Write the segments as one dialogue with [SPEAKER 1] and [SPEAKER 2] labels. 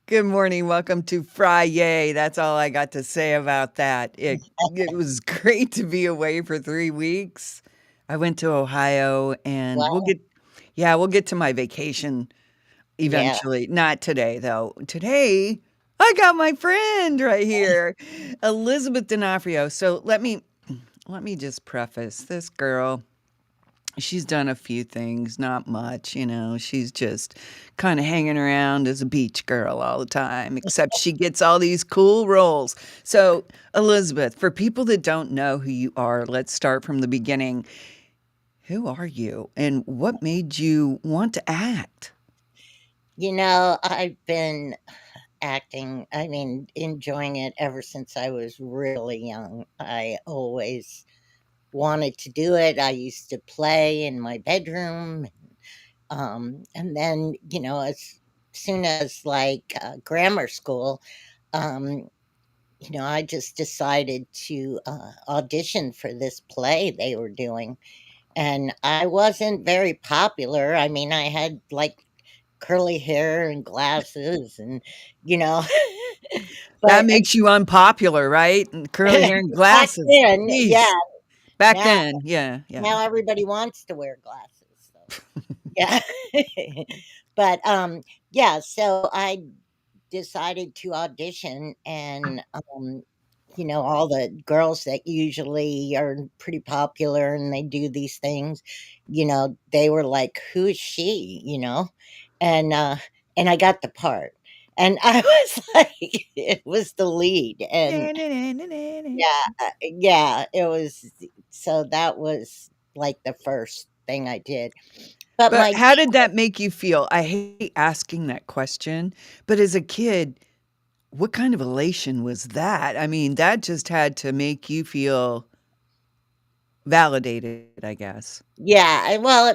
[SPEAKER 1] Good morning. Welcome to Friday. That's all I got to say about that. It was great to be away for 3 weeks. I went to Ohio and
[SPEAKER 2] Well,
[SPEAKER 1] we'll get to my vacation
[SPEAKER 2] yeah.
[SPEAKER 1] eventually. Not today though. Today I got my friend right here, Elizabeth D'Onofrio. So let me just preface this girl. She's done a few things, not much, she's just kinda hanging around as a beach girl all the time, except she gets all these cool roles. So, Elizabeth, for people that don't know who you are, let's start from the beginning. Who are you, and what made you want to act?
[SPEAKER 2] I've been acting, enjoying it ever since I was really young. I always wanted to do it. I used to play in my bedroom. And then, as soon as grammar school, um, I just decided to audition for this play they were doing. And I wasn't very popular. I mean, I had curly hair and glasses and, you know,
[SPEAKER 1] That
[SPEAKER 2] but
[SPEAKER 1] makes you unpopular, right? And curly hair and
[SPEAKER 2] back
[SPEAKER 1] glasses.
[SPEAKER 2] then, yeah,
[SPEAKER 1] Jeez. Back
[SPEAKER 2] now
[SPEAKER 1] then, yeah, yeah.
[SPEAKER 2] now everybody wants to wear glasses, so yeah. But, yeah, so I decided to audition and, all the girls that usually are pretty popular and they do these things, they were like, "Who is she?" And, uh, and I got the part. And I was like it was the lead, and yeah, it was so that was, like, the first thing I did. But
[SPEAKER 1] But
[SPEAKER 2] my
[SPEAKER 1] how did that make you feel? I hate asking that question, but as a kid, what kind of elation was that? I mean, that just had to make you feel validated, I guess.
[SPEAKER 2] Yeah, well,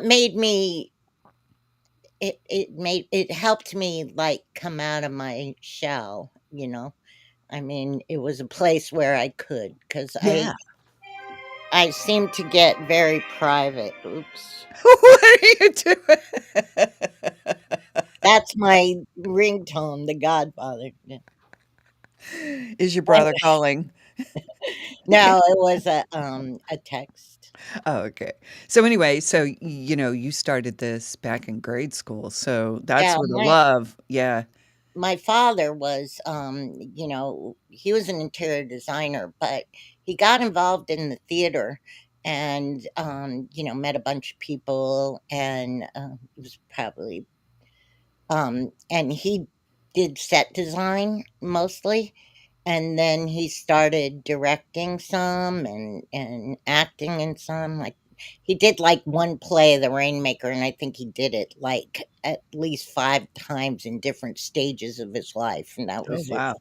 [SPEAKER 2] it helped me, like, come out of my shell, I mean, it was a place where I could, because
[SPEAKER 1] Yeah.
[SPEAKER 2] I seem to get very private. Oops.
[SPEAKER 1] What are you doing?
[SPEAKER 2] That's my ringtone, The Godfather. Yeah.
[SPEAKER 1] Is your brother
[SPEAKER 2] Anyway,
[SPEAKER 1] calling?
[SPEAKER 2] no, it was a text.
[SPEAKER 1] Oh, okay. So anyway, you started this back in grade school, so that's
[SPEAKER 2] Yeah,
[SPEAKER 1] where the love. Yeah.
[SPEAKER 2] my father was, he was an interior designer, but he got involved in the theater and, met a bunch of people, and it was probably, and he did set design mostly. And then he started directing some and acting in some. Like he did like one play, The Rainmaker, and I think he did it like at least 5 times in different stages of his life, and
[SPEAKER 1] Oh, wow.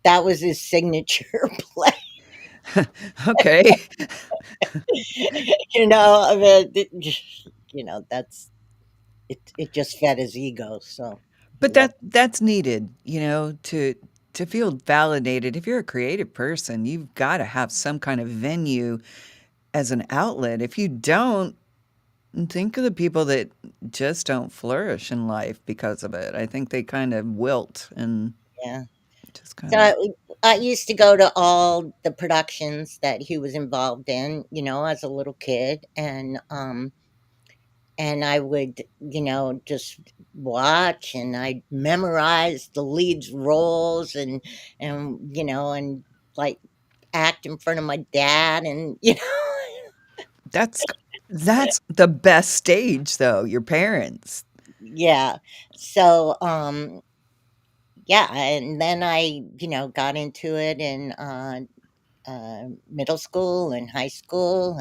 [SPEAKER 2] that was his signature play.
[SPEAKER 1] Okay.
[SPEAKER 2] I mean, that's it. It just fed his ego, so he
[SPEAKER 1] But
[SPEAKER 2] loved.
[SPEAKER 1] that's needed, to feel validated. If you're a creative person, you've gotta have some kind of venue as an outlet. If you don't, think of the people that just don't flourish in life because of it. I think they kind of wilt and
[SPEAKER 2] Yeah.
[SPEAKER 1] just
[SPEAKER 2] So
[SPEAKER 1] kind of.
[SPEAKER 2] I used to go to all the productions that he was involved in, as a little kid, and I would, just watch, and I memorized the lead's roles, and like act in front of my dad, and
[SPEAKER 1] That's that's the best stage though, your parents.
[SPEAKER 2] yeah. So yeah, and then I, got into it in middle school and high school,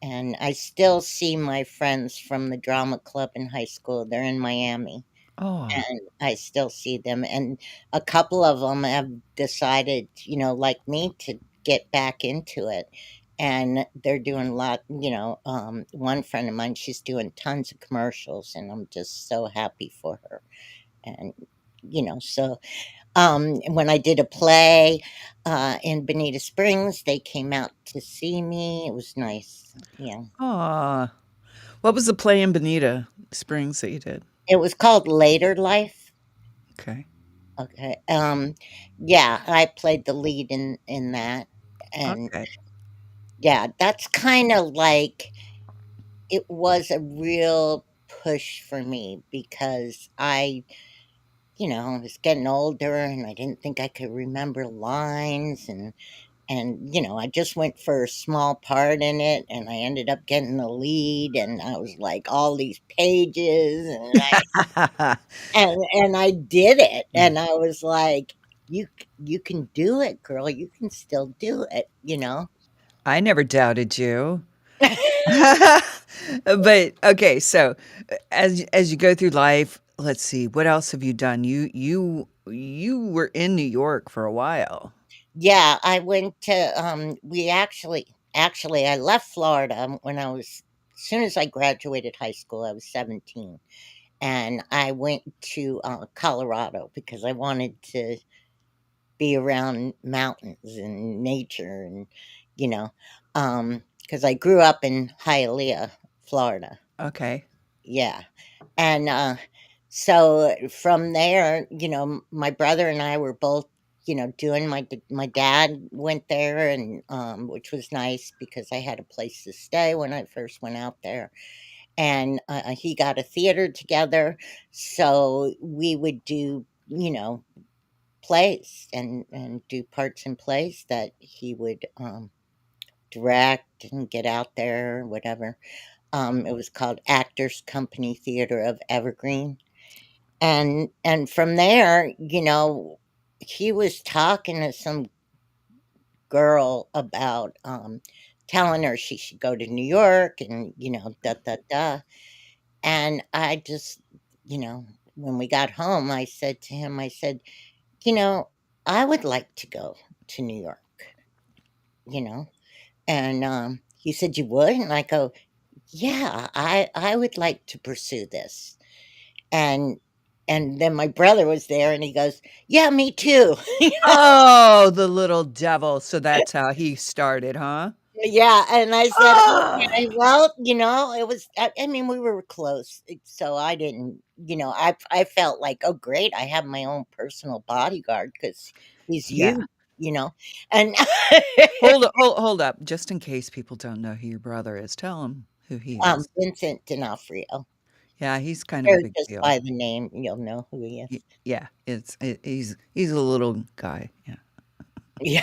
[SPEAKER 2] and I still see my friends from the drama club in high school. They're in Miami,
[SPEAKER 1] Oh,
[SPEAKER 2] and I still see them, and a couple of them have decided, like me, to get back into it, and they're doing a lot. One friend of mine, she's doing tons of commercials, and I'm just so happy for her. And so when I did a play in Bonita Springs, they came out to see me. It was nice. Yeah.
[SPEAKER 1] aw. What was the play in Bonita Springs that you did?
[SPEAKER 2] It was called Later Life.
[SPEAKER 1] Okay.
[SPEAKER 2] Okay. Yeah, I played the lead in that, and
[SPEAKER 1] Okay.
[SPEAKER 2] yeah, that's kind of like it was a real push for me because I was getting older and I didn't think I could remember lines and I just went for a small part in it and I ended up getting the lead and I was like all these pages and I did it and I was like you can do it, girl. You can still do it.
[SPEAKER 1] I never doubted you. But okay, so as you go through life, let's see, what else have you done? You were in New York for a while.
[SPEAKER 2] Yeah, I went to we actually I left Florida when I was as soon as I graduated high school, I was 17 and I went to Colorado because I wanted to be around mountains and nature and you know because I grew up in Hialeah, Florida.
[SPEAKER 1] Okay.
[SPEAKER 2] Yeah. And so from there, my brother and I were both, doing my dad went there and which was nice because I had a place to stay when I first went out there. And he got a theater together, so we would do, plays and do parts in plays that he would direct and get out there, whatever. It was called Actors Company Theater of Evergreen. And from there, he was talking to some girl about telling her she should go to New York and, da da da. And I just, you know, when we got home, I said to him, I said, you know, I would like to go to New York, you know. And he said, you would? And I go, yeah, I would like to pursue this. And and then my brother was there and he goes, "Yeah, me too."
[SPEAKER 1] Oh, the little devil. So that's how he started, huh?
[SPEAKER 2] Yeah, and I said,
[SPEAKER 1] Ah.
[SPEAKER 2] "Okay, well, it was I mean, we were close, so I didn't I felt like, 'Oh, great, I have my own personal bodyguard because he's
[SPEAKER 1] Yeah.
[SPEAKER 2] you know?" And
[SPEAKER 1] Hold up, just in case people don't know who your brother is, tell them who he is.
[SPEAKER 2] Vincent D'Onofrio,
[SPEAKER 1] Yeah, he's kind of a
[SPEAKER 2] or
[SPEAKER 1] big
[SPEAKER 2] just
[SPEAKER 1] deal.
[SPEAKER 2] by the name, you'll know who he
[SPEAKER 1] Y
[SPEAKER 2] is.
[SPEAKER 1] yeah, he's a little guy, yeah.
[SPEAKER 2] Yeah.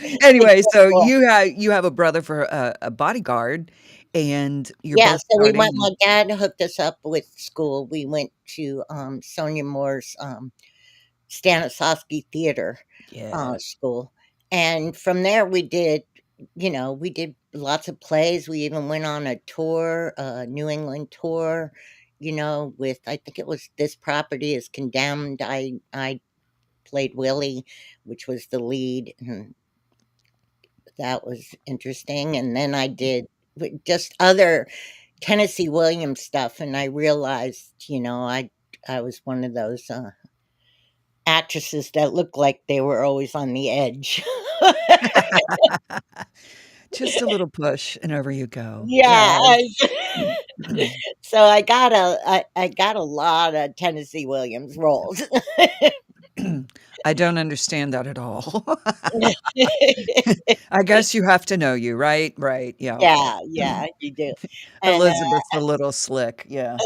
[SPEAKER 2] He's
[SPEAKER 1] Anyway,
[SPEAKER 2] so
[SPEAKER 1] so
[SPEAKER 2] cool.
[SPEAKER 1] you have a brother for a bodyguard, and you're
[SPEAKER 2] Yeah,
[SPEAKER 1] both
[SPEAKER 2] so we went
[SPEAKER 1] starting.
[SPEAKER 2] my dad hooked us up with school. We went to, Sonia Moore's, Stanislavski Theater,
[SPEAKER 1] Yeah,
[SPEAKER 2] school, and from there we did lots of plays. We even went on a tour, a New England tour, with I think it was This Property Is Condemned. I played Willie, which was the lead, and that was interesting, and then I did just other Tennessee Williams stuff, and I realized, I was one of those, actresses that looked like they were always on the edge.
[SPEAKER 1] just a little push and over you go.
[SPEAKER 2] Yeah,
[SPEAKER 1] Yes.
[SPEAKER 2] so I got a lot of Tennessee Williams roles.
[SPEAKER 1] I don't understand that at all. I guess you have to know you, right? Right, yeah, okay.
[SPEAKER 2] Yeah, yeah, you do, and,
[SPEAKER 1] Elizabeth's a little slick, yeah.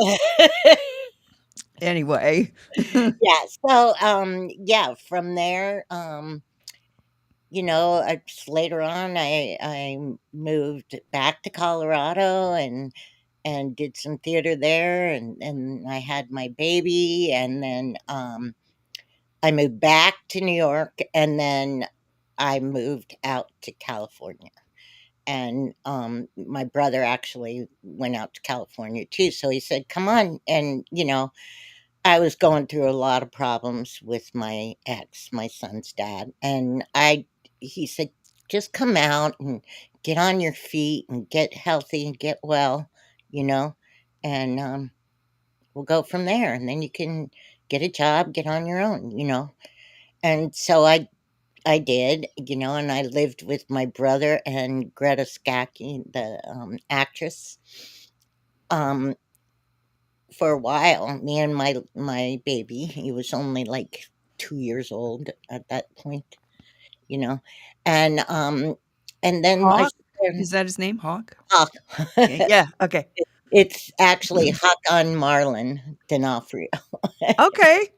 [SPEAKER 1] Anyway.
[SPEAKER 2] yeah, so, yeah, from there, I just later on, I moved back to Colorado and did some theater there, and I had my baby, and then, I moved back to New York, and then I moved out to California, and, my brother actually went out to California too, so he said, "Come on," and, I was going through a lot of problems with my ex, my son's dad, and I he said, "Just come out and get on your feet and get healthy and get well, you know, and, we'll go from there, and then you can get a job, get on your own." And so I did, and I lived with my brother and Greta Scacchi, the, actress, um, for a while, me and my baby, he was only like 2 years old at that point, you know, and, um, and then my
[SPEAKER 1] Hawk?
[SPEAKER 2] sister
[SPEAKER 1] Is that his name? Hawk?
[SPEAKER 2] ah,
[SPEAKER 1] Okay, yeah, okay.
[SPEAKER 2] it's actually Hakan Marlon D'Onofrio.
[SPEAKER 1] Okay.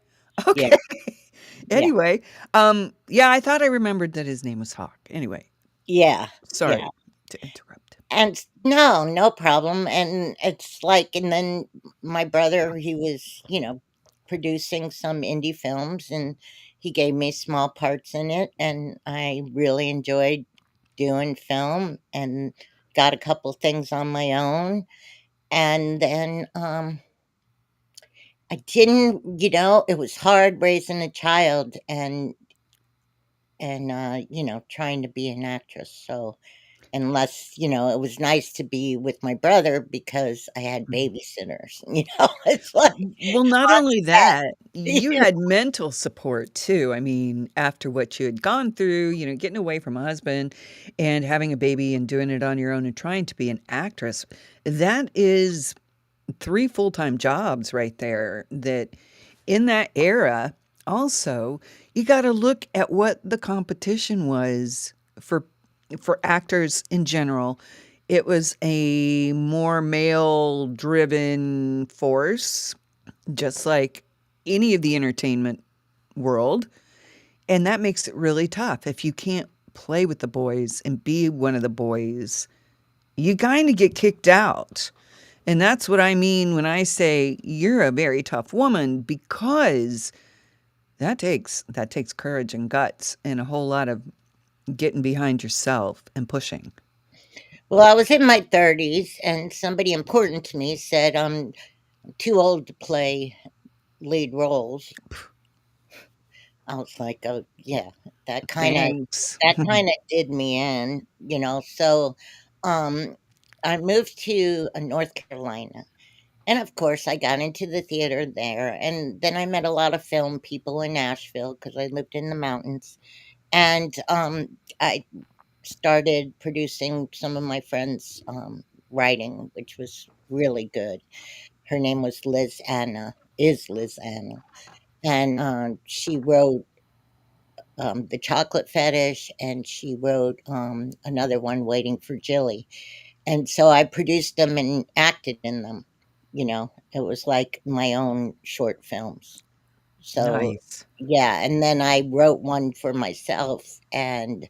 [SPEAKER 2] Yeah,
[SPEAKER 1] Okay.
[SPEAKER 2] yeah,
[SPEAKER 1] Anyway, yeah, I thought I remembered that his name was Hawk. Anyway,
[SPEAKER 2] yeah, yeah.
[SPEAKER 1] sorry to interrupt.
[SPEAKER 2] And no, no problem. And it's like, and then my brother, he was, producing some indie films, and he gave me small parts in it. And I really enjoyed doing film and got a couple things on my own. And then I didn't, it was hard raising a child and trying to be an actress. So, unless, it was nice to be with my brother because I had
[SPEAKER 1] Mhm.
[SPEAKER 2] babysitters, it's like
[SPEAKER 1] Well, not
[SPEAKER 2] on
[SPEAKER 1] only
[SPEAKER 2] set,
[SPEAKER 1] that, you
[SPEAKER 2] you
[SPEAKER 1] had mental support too. I mean, after what you had gone through, getting away from a husband and having a baby and doing it on your own and trying to be an actress, that is 3 full-time jobs right there that in that era, also, you gotta look at what the competition was for actors in general. It was a more male-driven force, just like any of the entertainment world, and that makes it really tough. If you can't play with the boys and be one of the boys, you kinda get kicked out. And that's what I mean when I say you're a very tough woman because that takes courage and guts and a whole lot of getting behind yourself and pushing.
[SPEAKER 2] well, I was in my 30s, and somebody important to me said, "I'm too old to play lead roles." I was like, "Oh, yeah." That kinda
[SPEAKER 1] Thanks.
[SPEAKER 2] that kinda did me in, so, um, I moved to, North Carolina. And of course, I got into the theater there, and then I met a lot of film people in Nashville because I lived in the mountains. And I started producing some of my friends' writing, which was really good. Her name was Liz Anna, is Liz Anna, and she wrote The Chocolate Fetish, and she wrote another one, Waiting for Jilly. And so I produced them and acted in them. It was like my own short films. So,
[SPEAKER 1] Nice.
[SPEAKER 2] yeah, and then I wrote one for myself and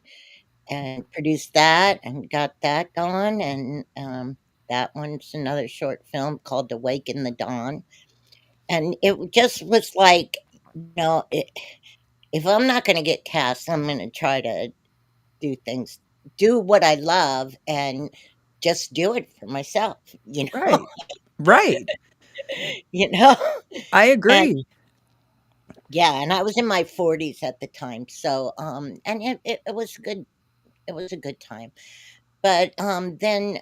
[SPEAKER 2] produced that and got that going, and that one's another short film called Awake in the Dawn. And it just was like, if I'm not going to get cast, I'm going to try to do things, do what I love, and just do it for myself,
[SPEAKER 1] Right. Right.
[SPEAKER 2] you know?
[SPEAKER 1] I
[SPEAKER 2] And
[SPEAKER 1] agree.
[SPEAKER 2] yeah, and I was in my 40s at the time. So, and it was good. It was a good time. But then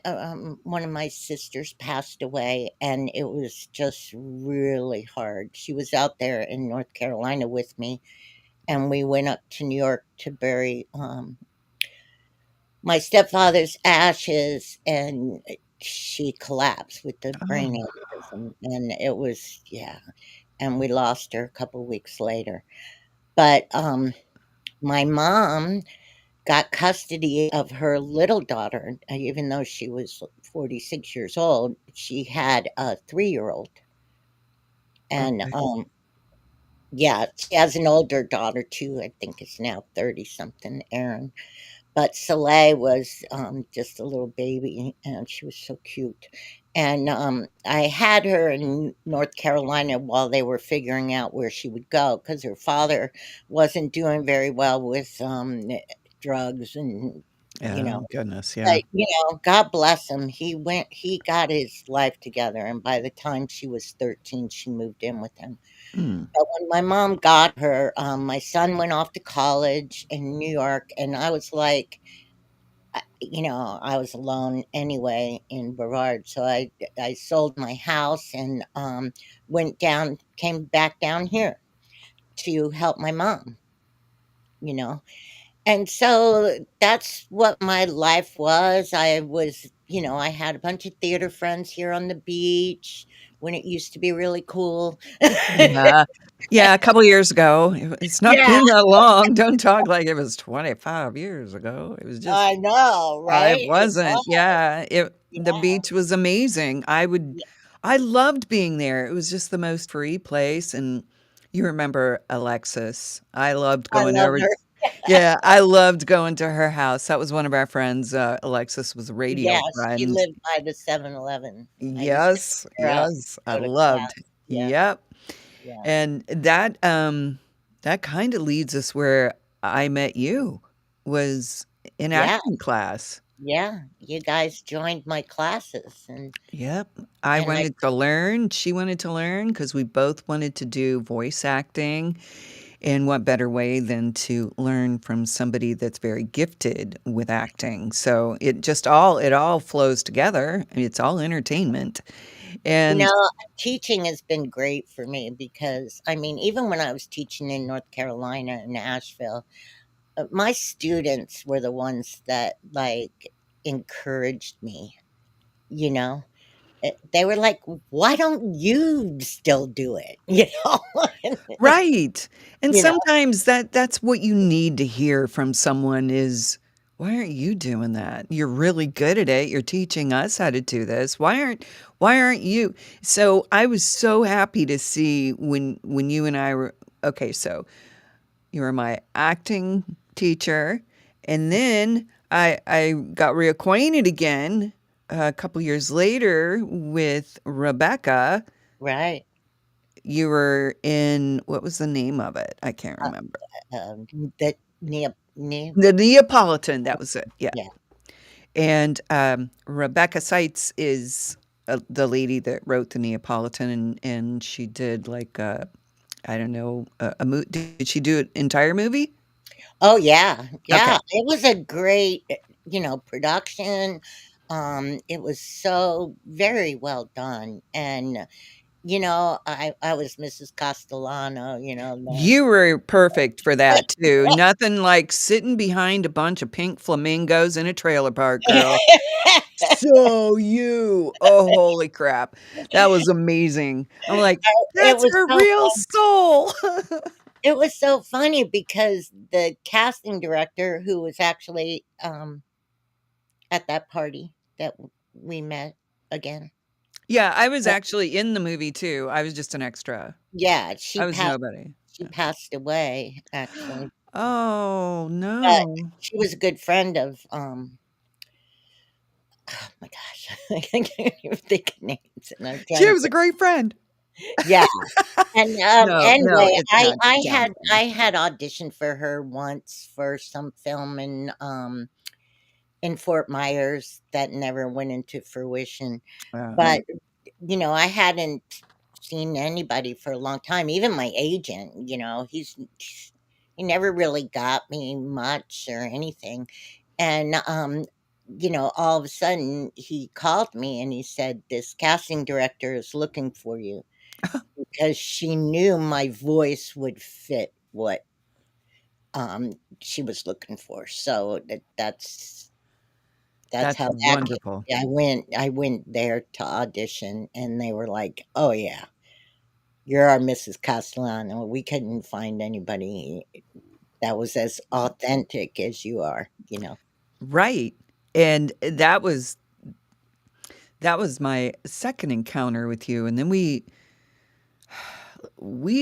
[SPEAKER 2] one of my sisters passed away, and it was just really hard. She was out there in North Carolina with me, and we went up to New York to bury my stepfather's ashes, and she collapsed with the brain
[SPEAKER 1] Oh,
[SPEAKER 2] aneurysm, and it was, yeah, and we lost her a couple weeks later. But my mom got custody of her little daughter, even though she was 46 years old. She had a 3-year old, and
[SPEAKER 1] okay.
[SPEAKER 2] yeah, she has an older daughter too. I think it's now 30 something, Erin. But Soleil was, just a little baby, and she was so cute. And, I had her in North Carolina while they were figuring out where she would go, because her father wasn't doing very well with, drugs and, you
[SPEAKER 1] Oh,
[SPEAKER 2] know
[SPEAKER 1] goodness, yeah.
[SPEAKER 2] but, God bless him, he got his life together, and by the time she was 13, she moved in with him.
[SPEAKER 1] Mm.
[SPEAKER 2] But when my mom got her, my son went off to college in New York, and I was like, I was alone anyway in Brevard, so I sold my house and came back down here to help my mom, you know, And so that's what my life was. I had a bunch of theater friends here on the beach when it used to be really cool.
[SPEAKER 1] Yeah. Yeah, a couple years ago. It's not
[SPEAKER 2] Yeah,
[SPEAKER 1] been that long. Don't talk like it was 25 years ago. It was just
[SPEAKER 2] I know,
[SPEAKER 1] it
[SPEAKER 2] right? It
[SPEAKER 1] wasn't.
[SPEAKER 2] was,
[SPEAKER 1] Yeah, the
[SPEAKER 2] yeah.
[SPEAKER 1] beach was amazing. I loved being there. It was just the most free place, and you remember Alexis. I loved
[SPEAKER 2] I
[SPEAKER 1] going
[SPEAKER 2] love
[SPEAKER 1] over.
[SPEAKER 2] her.
[SPEAKER 1] Yeah, I loved going to her house. That was one of our friends. Alexis was a
[SPEAKER 2] Yeah,
[SPEAKER 1] radio
[SPEAKER 2] she
[SPEAKER 1] friend.
[SPEAKER 2] lived by the 7-Eleven. I used to
[SPEAKER 1] Yes,
[SPEAKER 2] pick her up
[SPEAKER 1] yes, I
[SPEAKER 2] to go to
[SPEAKER 1] loved.
[SPEAKER 2] class. Yeah,
[SPEAKER 1] Yep.
[SPEAKER 2] yeah.
[SPEAKER 1] And that kind of leads us where I met you was in
[SPEAKER 2] Yeah,
[SPEAKER 1] acting class.
[SPEAKER 2] yeah. You guys joined my classes,
[SPEAKER 1] Yep. I
[SPEAKER 2] and I
[SPEAKER 1] wanted to learn, she wanted to learn because we both wanted to do voice acting. And what better way than to learn from somebody that's very gifted with acting? So it all flows together. It's all entertainment.
[SPEAKER 2] you
[SPEAKER 1] And
[SPEAKER 2] know, teaching has been great for me because, I mean, even when I was teaching in North Carolina and Asheville, my students were the ones that, like, encouraged me, you know? They were like, "Why don't you still do it?" You know?
[SPEAKER 1] right. And
[SPEAKER 2] You know?
[SPEAKER 1] sometimes that's what you need to hear from someone is, "Why aren't you doing that? You're really good at it. You're teaching us how to do this. Why aren't you?" So, I was so happy to see when you and I were okay, so you were my acting teacher, and then I got reacquainted again a couple years later with Rebecca.
[SPEAKER 2] Right.
[SPEAKER 1] You were in what was the name of it? I can't
[SPEAKER 2] Uh,
[SPEAKER 1] remember.
[SPEAKER 2] that Nea
[SPEAKER 1] The Neapolitan, that was it, yeah.
[SPEAKER 2] yeah.
[SPEAKER 1] And, Rebecca Seitz is, the lady that wrote the Neapolitan, and she did, like, I don't know, a mo did she do an entire movie?
[SPEAKER 2] Oh, yeah, yeah,
[SPEAKER 1] Okay.
[SPEAKER 2] it was a great, production, it was so very well done, and, I was Mrs. Castellano, the
[SPEAKER 1] You were perfect for that too. Nothing like sitting behind a bunch of pink flamingos in a trailer park, girl. So you. Oh, holy crap. That was amazing. I'm like,
[SPEAKER 2] it
[SPEAKER 1] "That's
[SPEAKER 2] was
[SPEAKER 1] her
[SPEAKER 2] so
[SPEAKER 1] real soul."
[SPEAKER 2] it was so funny because the casting director who was actually, at that party that we met again.
[SPEAKER 1] Yeah, I was
[SPEAKER 2] Uh,
[SPEAKER 1] actually in the movie too. I was just an extra.
[SPEAKER 2] yeah,
[SPEAKER 1] I was nobody.
[SPEAKER 2] she passed away, actually,
[SPEAKER 1] Oh,
[SPEAKER 2] but
[SPEAKER 1] no.
[SPEAKER 2] she was a good friend of, oh my gosh, I can't even think of names, and I'm trying
[SPEAKER 1] She
[SPEAKER 2] to
[SPEAKER 1] was a
[SPEAKER 2] think.
[SPEAKER 1] great friend.
[SPEAKER 2] Yeah, and,
[SPEAKER 1] No, no,
[SPEAKER 2] anyway,
[SPEAKER 1] it's not downtime.
[SPEAKER 2] I had auditioned for her once for some film in Fort Myers that never went into fruition,
[SPEAKER 1] Uh-huh.
[SPEAKER 2] but, I hadn't seen anybody for a long time, even my agent, he never really got me much or anything, and, all of a sudden, he called me and he said, "This casting director is looking for you," because she knew my voice would fit what, um, she was looking for, so that's
[SPEAKER 1] That's
[SPEAKER 2] how that came.
[SPEAKER 1] wonderful.
[SPEAKER 2] Yeah, I went there to audition, and they were like, "Oh, yeah, you're our Mrs. Castellano. We couldn't find anybody that was as authentic as you are," you know?
[SPEAKER 1] Right. And that was my second encounter with you, and then we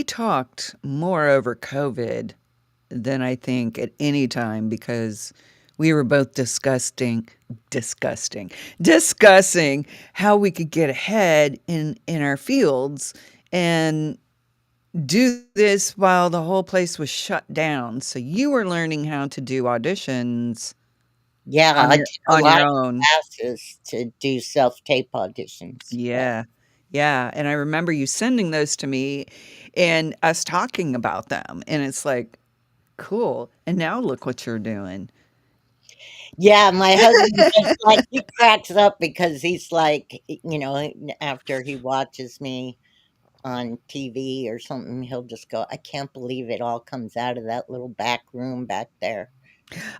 [SPEAKER 1] talked more over COVID than I think at any time because we were both discussing how we could get ahead in our fields and do this while the whole place was shut down. So you were learning how to do auditions
[SPEAKER 2] Yeah,
[SPEAKER 1] on
[SPEAKER 2] I
[SPEAKER 1] your
[SPEAKER 2] took a
[SPEAKER 1] on
[SPEAKER 2] lot
[SPEAKER 1] your
[SPEAKER 2] of
[SPEAKER 1] own.
[SPEAKER 2] classes to do self-tape auditions. Yeah.
[SPEAKER 1] Yeah. Yeah, and I remember you sending those to me and us talking about them, and it's like, "Cool, and now look what you're doing."
[SPEAKER 2] Yeah, my husband just, like, he cracks up because he's like, after he watches me on TV or something, he'll just go, "I can't believe it all comes out of that little back room back there."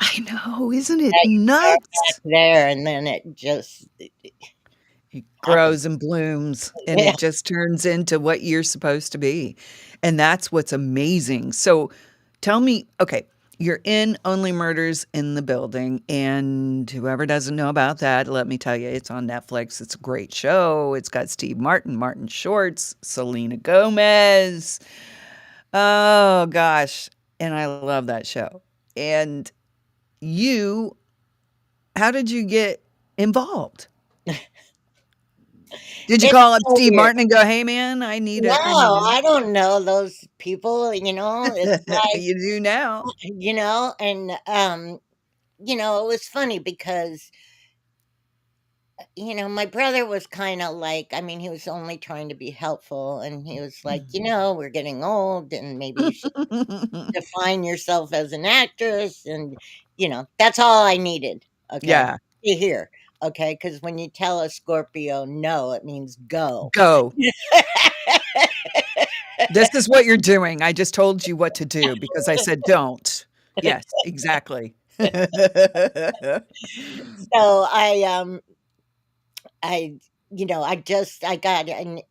[SPEAKER 1] I know, isn't it
[SPEAKER 2] That you start back
[SPEAKER 1] nuts?
[SPEAKER 2] there, and then it
[SPEAKER 1] It
[SPEAKER 2] happens.
[SPEAKER 1] grows and blooms, and
[SPEAKER 2] Yeah.
[SPEAKER 1] it just turns into what you're supposed to be, and that's what's amazing. So, tell me okay, you're in Only Murders in the Building, and whoever doesn't know about that, let me tell you, it's on Netflix. It's a great show. It's got Steve Martin, Martin Shorts, Selena Gomez. Oh gosh, and I love that show. And you how did you get involved? Did you
[SPEAKER 2] It's
[SPEAKER 1] call up
[SPEAKER 2] so
[SPEAKER 1] Steve
[SPEAKER 2] weird.
[SPEAKER 1] Martin and go, "Hey, man, I need
[SPEAKER 2] No,
[SPEAKER 1] a"
[SPEAKER 2] I don't know those people, it's like,
[SPEAKER 1] You do now.
[SPEAKER 2] and, it was funny because, my brother was kinda like, I mean, he was only trying to be helpful, and he was like, "We're getting old, and maybe you should define yourself as an actress," and, that's all I needed, okay,
[SPEAKER 1] Yeah,
[SPEAKER 2] to hear, okay, because when you tell a Scorpio no, it means go.
[SPEAKER 1] go. This is what you're doing. I just told you what to do because I said don't. Yes, exactly.
[SPEAKER 2] So I got and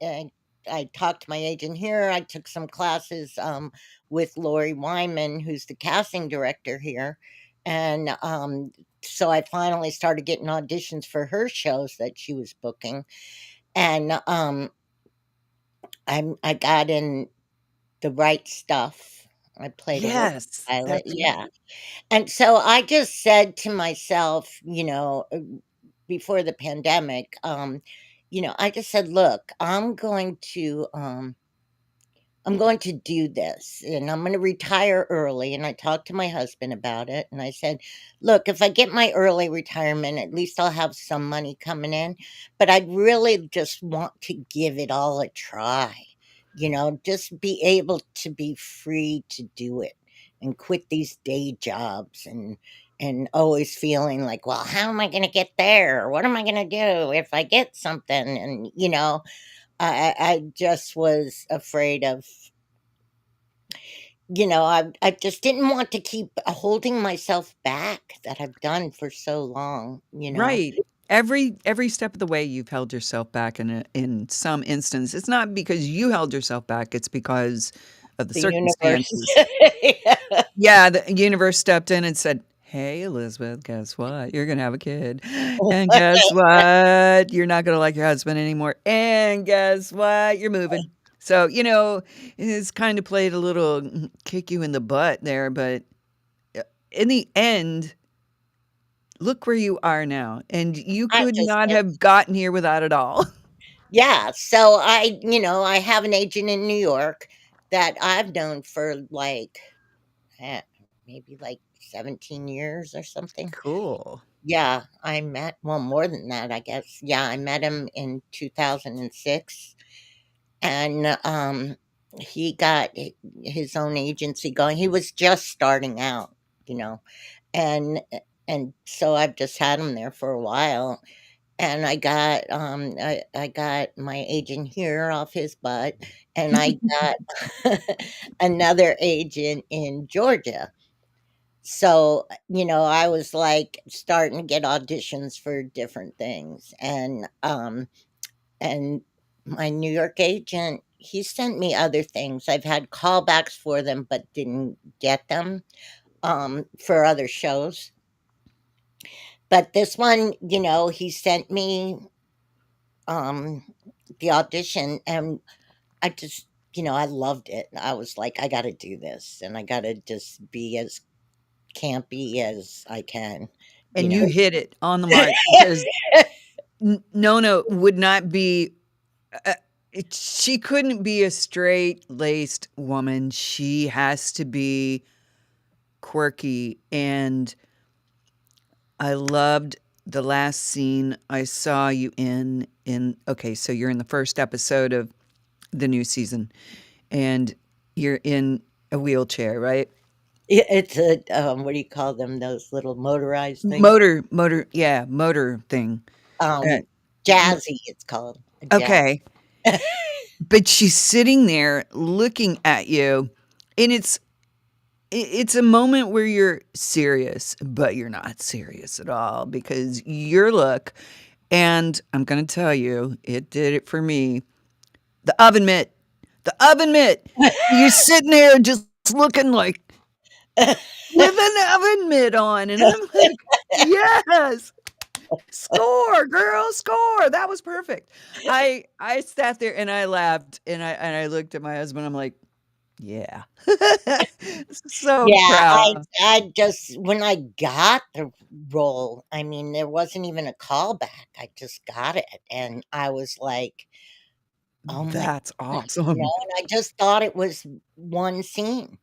[SPEAKER 2] I talked to my agent here. I took some classes with Lori Wyman, who's the casting director here, and so I finally started getting auditions for her shows that she was booking, and I got in the right stuff. I played a work
[SPEAKER 1] Yes,
[SPEAKER 2] pilot,
[SPEAKER 1] that's
[SPEAKER 2] yeah,
[SPEAKER 1] right.
[SPEAKER 2] and so I just said to myself, before the pandemic, I just said, "Look, I'm going to do this and I'm going to retire early." And I talked to my husband about it and I said, "Look, if I get my early retirement, at least I'll have some money coming in, but I'd really just want to give it all a try. Just be able to be free to do it and quit these day jobs and always feeling like, well, how am I going to get there? What am I going to do if I get something?" And I just was afraid of, I just didn't want to keep holding myself back that I've done for so long.
[SPEAKER 1] Right. Every step of the way, you've held yourself back in some instance. It's not because you held yourself back, it's because of the
[SPEAKER 2] The universe.
[SPEAKER 1] circumstances.
[SPEAKER 2] Yeah.
[SPEAKER 1] Yeah, the universe stepped in and said, "Hey, Elizabeth, guess what? You're gonna have a kid. And guess what? You're not gonna like your husband anymore. And guess what? You're moving." So, it's kind of played a little kick you in the butt there, but in the end, look where you are now, and you
[SPEAKER 2] I
[SPEAKER 1] could
[SPEAKER 2] just
[SPEAKER 1] not have gotten here without it all.
[SPEAKER 2] Yeah, so I have an agent in New York that I've known for like, eh, maybe like 17 years or something.
[SPEAKER 1] Cool.
[SPEAKER 2] Yeah, more than that, I guess. Yeah, I met him in 2006 and he got his own agency going. He was just starting out, you know. And and so I've just had him there for a while. And I got my agent here off his butt, and I got another agent in Georgia. So, I was like starting to get auditions for different things. And my New York agent, he sent me other things. I've had callbacks for them but didn't get them for other shows. But this one, he sent me um the audition and I just I loved it. I was like, I got to do this and I got to just be as campy as I can, you
[SPEAKER 1] And
[SPEAKER 2] know.
[SPEAKER 1] you hit it on the mark because N Nona would not be uh, she couldn't be a straight-laced woman. She has to be quirky, and I loved the last scene I saw you in okay, so you're in the first episode of the new season, and you're in a wheelchair, right?
[SPEAKER 2] It's a what do you call them? Those little motorized things.
[SPEAKER 1] Motor thing. Uh, m
[SPEAKER 2] Jazzy, it's called a jazz.
[SPEAKER 1] okay. But she's sitting there looking at you, and it's it's a moment where you're serious, but you're not serious at all because your look, and I'm gonna tell you, it did it for me. The oven mitt, the oven mitt. You're sitting there just looking like with an oven mitt on, and I'm like, yes, score, girl, score. That was perfect. I sat there and I laughed and I looked at my husband. I'm like, yeah, so
[SPEAKER 2] Yeah,
[SPEAKER 1] proud.
[SPEAKER 2] I just when I got the role, I mean, there wasn't even a callback. I just got it, and I was like, "Oh my
[SPEAKER 1] That's
[SPEAKER 2] gosh," you know,
[SPEAKER 1] awesome.
[SPEAKER 2] and I just thought it was one scene,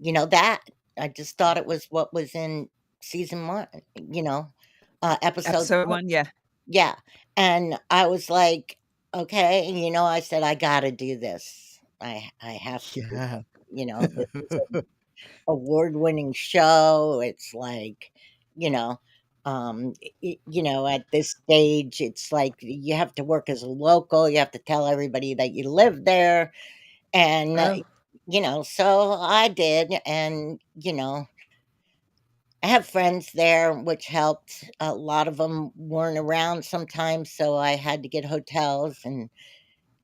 [SPEAKER 2] that. I just thought it was what was in season 1, you know, episode
[SPEAKER 1] Episode
[SPEAKER 2] 1.
[SPEAKER 1] 1, yeah.
[SPEAKER 2] Yeah, and I was like, "Okay," I said, "I gotta do this. I have to do
[SPEAKER 1] Yeah.
[SPEAKER 2] this is a award-winning show. It's like, you know, at this stage, it's like you have to work as a local. You have to tell everybody that you live there, and
[SPEAKER 1] Oh,
[SPEAKER 2] so I did, and I have friends there, which helped. A lot of them weren't around sometimes, so I had to get hotels, and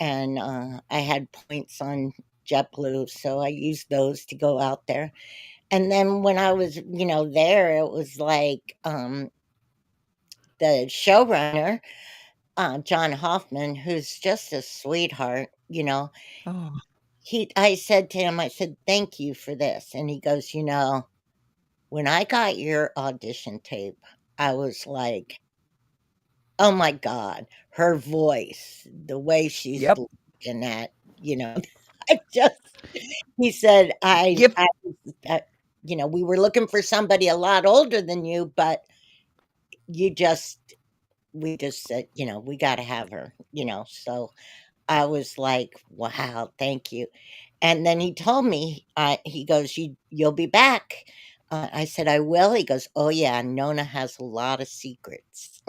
[SPEAKER 2] I had points on JetBlue, so I used those to go out there. And then when I was, there, it was like, the showrunner, John Hoffman, who's just a sweetheart,
[SPEAKER 1] oh,
[SPEAKER 2] I said to him, I said, "Thank you for this." And he goes, "When I got your audition tape, I was like, oh my God, her voice, the way she's
[SPEAKER 1] yep.
[SPEAKER 2] looking at, I just, he said,
[SPEAKER 1] Gift
[SPEAKER 2] I we were looking for somebody a lot older than you, but you just we just said, we gotta have her, so I was like, "Wow, thank you." And then he told me, he goes, "You'll be back." I said, "I will." He goes, "Oh, yeah, Nona has a lot of secrets."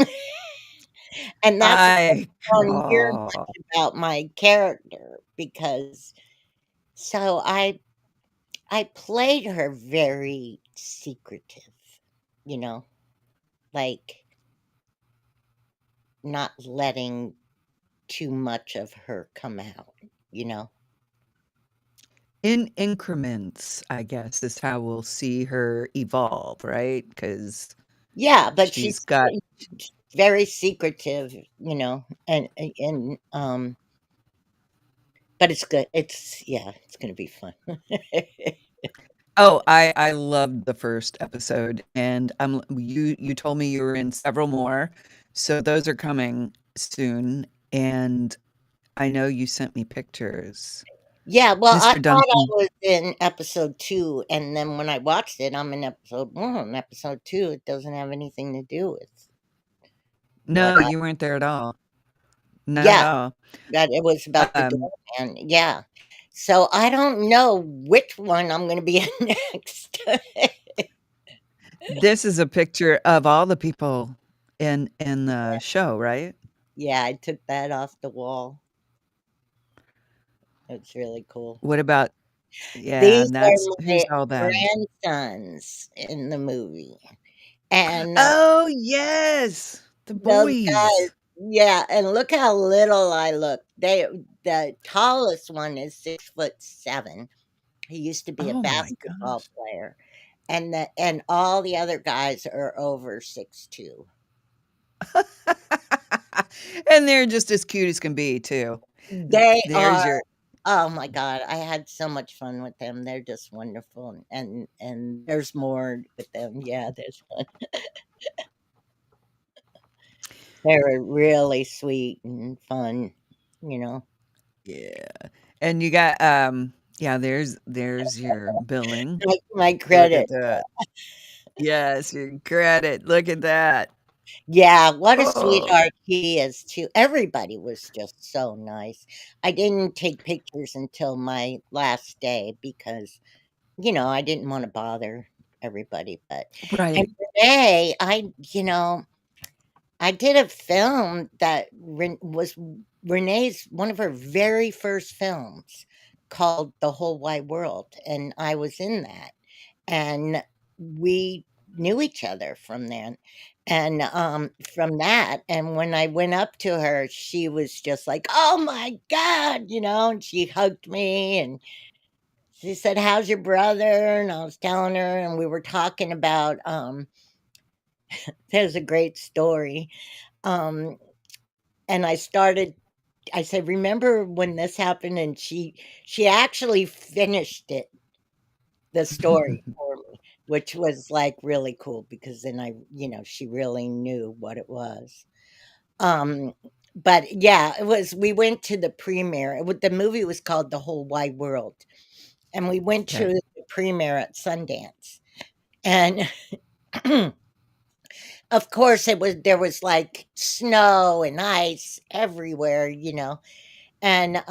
[SPEAKER 2] And that's what
[SPEAKER 1] I
[SPEAKER 2] I don't hear
[SPEAKER 1] oh,
[SPEAKER 2] much about my character because I played her very secretive, you know, like, not letting too much of her come out, you know?
[SPEAKER 1] in increments, I guess, is how we'll see her evolve, right? Because
[SPEAKER 2] Yeah, but
[SPEAKER 1] she's got
[SPEAKER 2] she's very secretive, but it's good. It's gonna be fun.
[SPEAKER 1] oh, I loved the first episode, and you told me you were in several more, so those are coming soon, and I know you sent me pictures.
[SPEAKER 2] Yeah, well, I
[SPEAKER 1] Mr.
[SPEAKER 2] thought I
[SPEAKER 1] Duncan
[SPEAKER 2] was in episode 2, and then when I watched it, I'm in episode 1. Episode 2, it doesn't have anything to do with what
[SPEAKER 1] no,
[SPEAKER 2] I
[SPEAKER 1] you weren't there at all. Not at
[SPEAKER 2] Yeah,
[SPEAKER 1] all.
[SPEAKER 2] that it was about the
[SPEAKER 1] Um,
[SPEAKER 2] doorman, yeah. So, I don't know which one I'm gonna be in next.
[SPEAKER 1] this is a picture of all the people in the show, right?
[SPEAKER 2] Yeah, I took that off the wall. It's really cool.
[SPEAKER 1] What about yeah,
[SPEAKER 2] These
[SPEAKER 1] and
[SPEAKER 2] are
[SPEAKER 1] that's who's
[SPEAKER 2] my
[SPEAKER 1] all them?
[SPEAKER 2] grandsons in the movie, and,
[SPEAKER 1] Oh, yes, the
[SPEAKER 2] those guys
[SPEAKER 1] boys.
[SPEAKER 2] yeah, and look how little I look. The tallest one is 6'7". He used to be a
[SPEAKER 1] Oh my
[SPEAKER 2] basketball
[SPEAKER 1] gosh.
[SPEAKER 2] player, and all the other guys are over 6'2".
[SPEAKER 1] And they're just as cute as can be too.
[SPEAKER 2] They
[SPEAKER 1] There's
[SPEAKER 2] are
[SPEAKER 1] your
[SPEAKER 2] oh my god, I had so much fun with them. They're just wonderful, and there's more with them. Yeah, there's one. They were really sweet and fun, you know?
[SPEAKER 1] yeah, and you got, yeah, there's your billing.
[SPEAKER 2] My
[SPEAKER 1] Look
[SPEAKER 2] credit.
[SPEAKER 1] at that. Yes, your credit, look at that.
[SPEAKER 2] Yeah, what a
[SPEAKER 1] Oh,
[SPEAKER 2] sweetheart he is too. Everybody was just so nice. I didn't take pictures until my last day because, I didn't wanna bother everybody, and
[SPEAKER 1] right.
[SPEAKER 2] Renee, I did a film that Renee's one of her very first films. called The Whole Wide World, and I was in that, and we knew each other from then, and, from that, and when I went up to her, she was just like, "Oh my god," and she hugged me, and she said, "How's your brother?" And I was telling her, and we were talking about, there's a great story, um, and I said, "Remember when this happened?" And she actually finished the story for me, which was, like, really cool because then she really knew what it was. Um, but yeah, we went to the premiere. The movie was called The Whole Wide World, and we went to
[SPEAKER 1] Okay.
[SPEAKER 2] the premiere at Sundance. And of course, there was, like, snow and ice everywhere. And,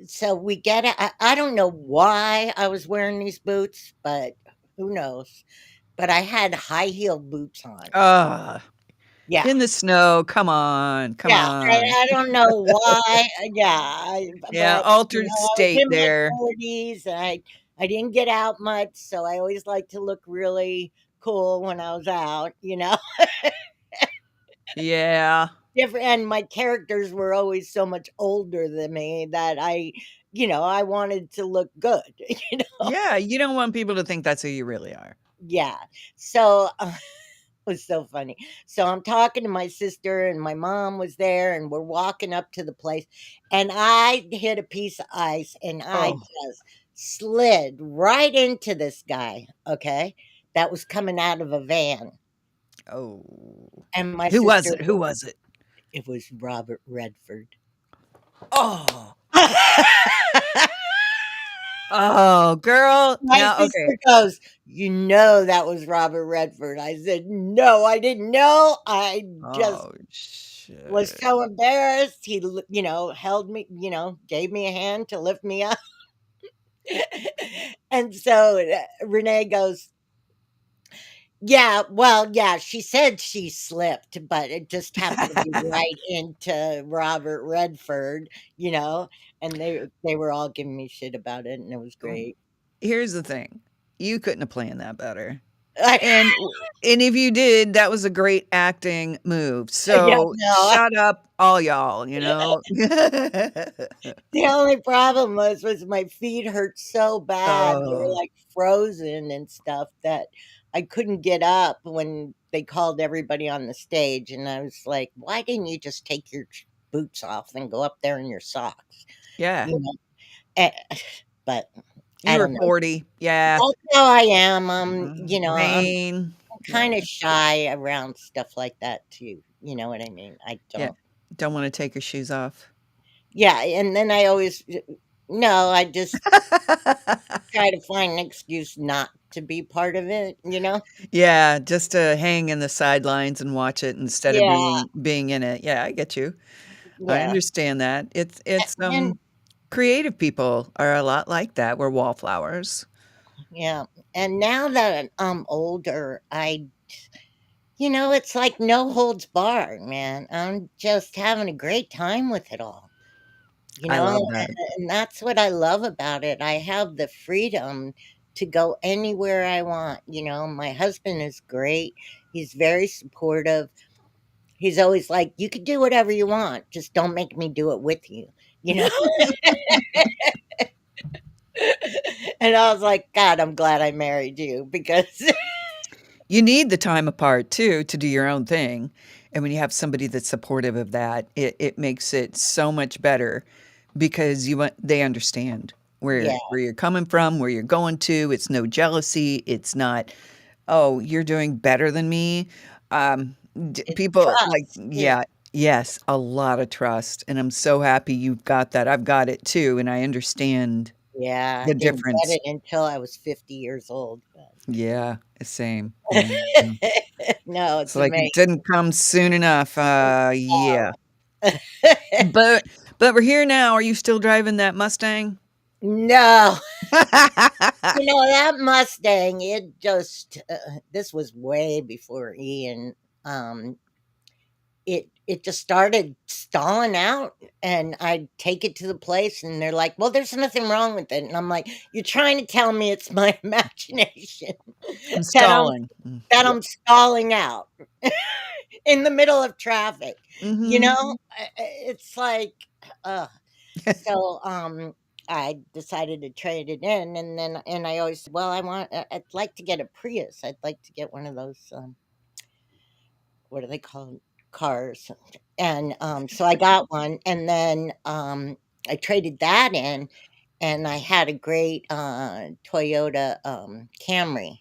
[SPEAKER 2] so we get it. I don't know why I was wearing these boots, but who knows? But I had high heel boots on.
[SPEAKER 1] Ah,
[SPEAKER 2] Yeah.
[SPEAKER 1] in the snow, come on, come
[SPEAKER 2] Yeah, I
[SPEAKER 1] on.
[SPEAKER 2] I don't know why, yeah,
[SPEAKER 1] Yeah,
[SPEAKER 2] but,
[SPEAKER 1] altered
[SPEAKER 2] I was
[SPEAKER 1] state
[SPEAKER 2] in my
[SPEAKER 1] there.
[SPEAKER 2] 40s, and I didn't get out much, so I always like to look really cool when I was out.
[SPEAKER 1] Yeah.
[SPEAKER 2] Different, and my characters were always so much older than me that I wanted to look good, you know?
[SPEAKER 1] Yeah, you don't want people to think that's who you really are.
[SPEAKER 2] Yeah, so, was so funny. So I'm talking to my sister, and my mom was there, and we're walking up to the place, and I hit a piece of ice, and I
[SPEAKER 1] Oh,
[SPEAKER 2] just slid right into this guy, okay, that was coming out of a van.
[SPEAKER 1] oh.
[SPEAKER 2] And my
[SPEAKER 1] Who was
[SPEAKER 2] sister,
[SPEAKER 1] it? Who was it?
[SPEAKER 2] it was Robert Redford.
[SPEAKER 1] Oh. Oh, girl.
[SPEAKER 2] My
[SPEAKER 1] Now, okay.
[SPEAKER 2] sister goes, "You know that was Robert Redford." I said, "No, I didn't know. I just
[SPEAKER 1] Oh,
[SPEAKER 2] was
[SPEAKER 1] shit.
[SPEAKER 2] so embarrassed." He, held me, gave me a hand to lift me up. And so Renee goes, "Yeah, well, yeah, she said she slipped, but it just happened to be right into Robert Redford, you know, and they were all giving me shit about it, and it was great."
[SPEAKER 1] Here's the thing. You couldn't have planned that better. And if you did, that was a great acting move.
[SPEAKER 2] Yeah,
[SPEAKER 1] So,
[SPEAKER 2] no.
[SPEAKER 1] shut up, all y'all, you know?
[SPEAKER 2] The only problem was my feet hurt so bad. They were,
[SPEAKER 1] Oh,
[SPEAKER 2] like, frozen and stuff that I couldn't get up when they called everybody on the stage, and I was like, "Why didn't you just take your boots off and go up there in your socks?"
[SPEAKER 1] yeah.
[SPEAKER 2] You know? Eh, but I
[SPEAKER 1] You were
[SPEAKER 2] don't know.
[SPEAKER 1] 40. Yeah.
[SPEAKER 2] That's how I am. I'm
[SPEAKER 1] Vain. Yeah.
[SPEAKER 2] kinda shy around stuff like that too, you know what I mean? I
[SPEAKER 1] Yeah.
[SPEAKER 2] don't.
[SPEAKER 1] Don't wanna take your shoes off.
[SPEAKER 2] Yeah, and then I always no, I just try to find an excuse not to be part of it?
[SPEAKER 1] Yeah, just to hang in the sidelines and watch it instead of
[SPEAKER 2] Yeah,
[SPEAKER 1] being in it. Yeah, I get you. I
[SPEAKER 2] yeah,
[SPEAKER 1] understand that. It's,
[SPEAKER 2] and
[SPEAKER 1] creative people are a lot like that. We're wallflowers.
[SPEAKER 2] yeah, and now that I'm older, it's like no holds barred, man. I'm just having a great time with it all, you
[SPEAKER 1] I
[SPEAKER 2] know,
[SPEAKER 1] love that.
[SPEAKER 2] and that's what I love about it. I have the freedom to go anywhere I want. My husband is great. He's very supportive. He's always like, "You could do whatever you want, just don't make me do it with you," you know? And I was like, "God, I'm glad I married you because."
[SPEAKER 1] You need the time apart too to do your own thing, and when you have somebody that's supportive of that, it makes it so much better because they understand
[SPEAKER 2] Yeah,
[SPEAKER 1] where you're coming from, where you're going to. It's no jealousy. It's not, "Oh, you're doing better than me."
[SPEAKER 2] it's
[SPEAKER 1] People like
[SPEAKER 2] trust too.
[SPEAKER 1] yeah, yes, a lot of trust, and I'm so happy you've got that. I've got it too, and I understand
[SPEAKER 2] Yeah, I
[SPEAKER 1] the
[SPEAKER 2] didn't get
[SPEAKER 1] difference.
[SPEAKER 2] it until I was 50 years old, but
[SPEAKER 1] Yeah, same. Yeah.
[SPEAKER 2] no,
[SPEAKER 1] It's
[SPEAKER 2] it's
[SPEAKER 1] like it
[SPEAKER 2] amazing.
[SPEAKER 1] didn't come soon enough. Yeah. But we're here now. Are you still driving that Mustang?
[SPEAKER 2] No, that Mustang, it just this was way before Ian, um, it just started stalling out, and I'd take it to the place, and they're like, "Well, there's nothing wrong with it." And I'm like, "You're trying to tell me it's my imagination
[SPEAKER 1] I'm
[SPEAKER 2] that I'm
[SPEAKER 1] stalling.
[SPEAKER 2] that
[SPEAKER 1] Yeah.
[SPEAKER 2] I'm stalling out in the middle of traffic." You
[SPEAKER 1] Mhm.
[SPEAKER 2] know? It's like, ugh. So, I decided to trade it in, and I always said, "Well, I'd like to get a Prius. I'd like to get one of those, what do they call cars?" And, so I got one, and then, I traded that in, and I had a great, Toyota, Camry,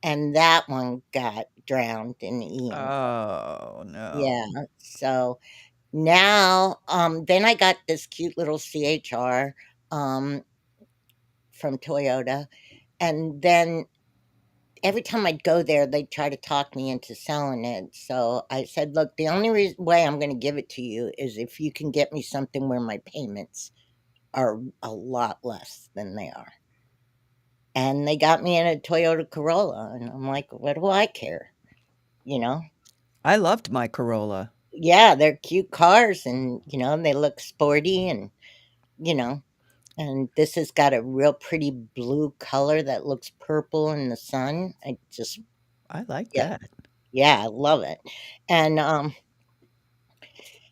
[SPEAKER 2] and that one got drowned in Ian.
[SPEAKER 1] Oh, no.
[SPEAKER 2] Yeah, so now, then I got this cute little CHR, um, from Toyota, and then every time I'd go there, they'd try to talk me into selling it. So I said, "Look, the only way I'm going to give it to you is if you can get me something where my payments are a lot less than they are." And they got me in a Toyota Corolla, and I'm like, "What do I care?" You know?
[SPEAKER 1] I loved my Corolla.
[SPEAKER 2] Yeah, they're cute cars, and they look sporty, and you know, and this has got a real pretty blue color that looks purple in the sun. I just
[SPEAKER 1] I like
[SPEAKER 2] Yeah,
[SPEAKER 1] that.
[SPEAKER 2] yeah, I love it. And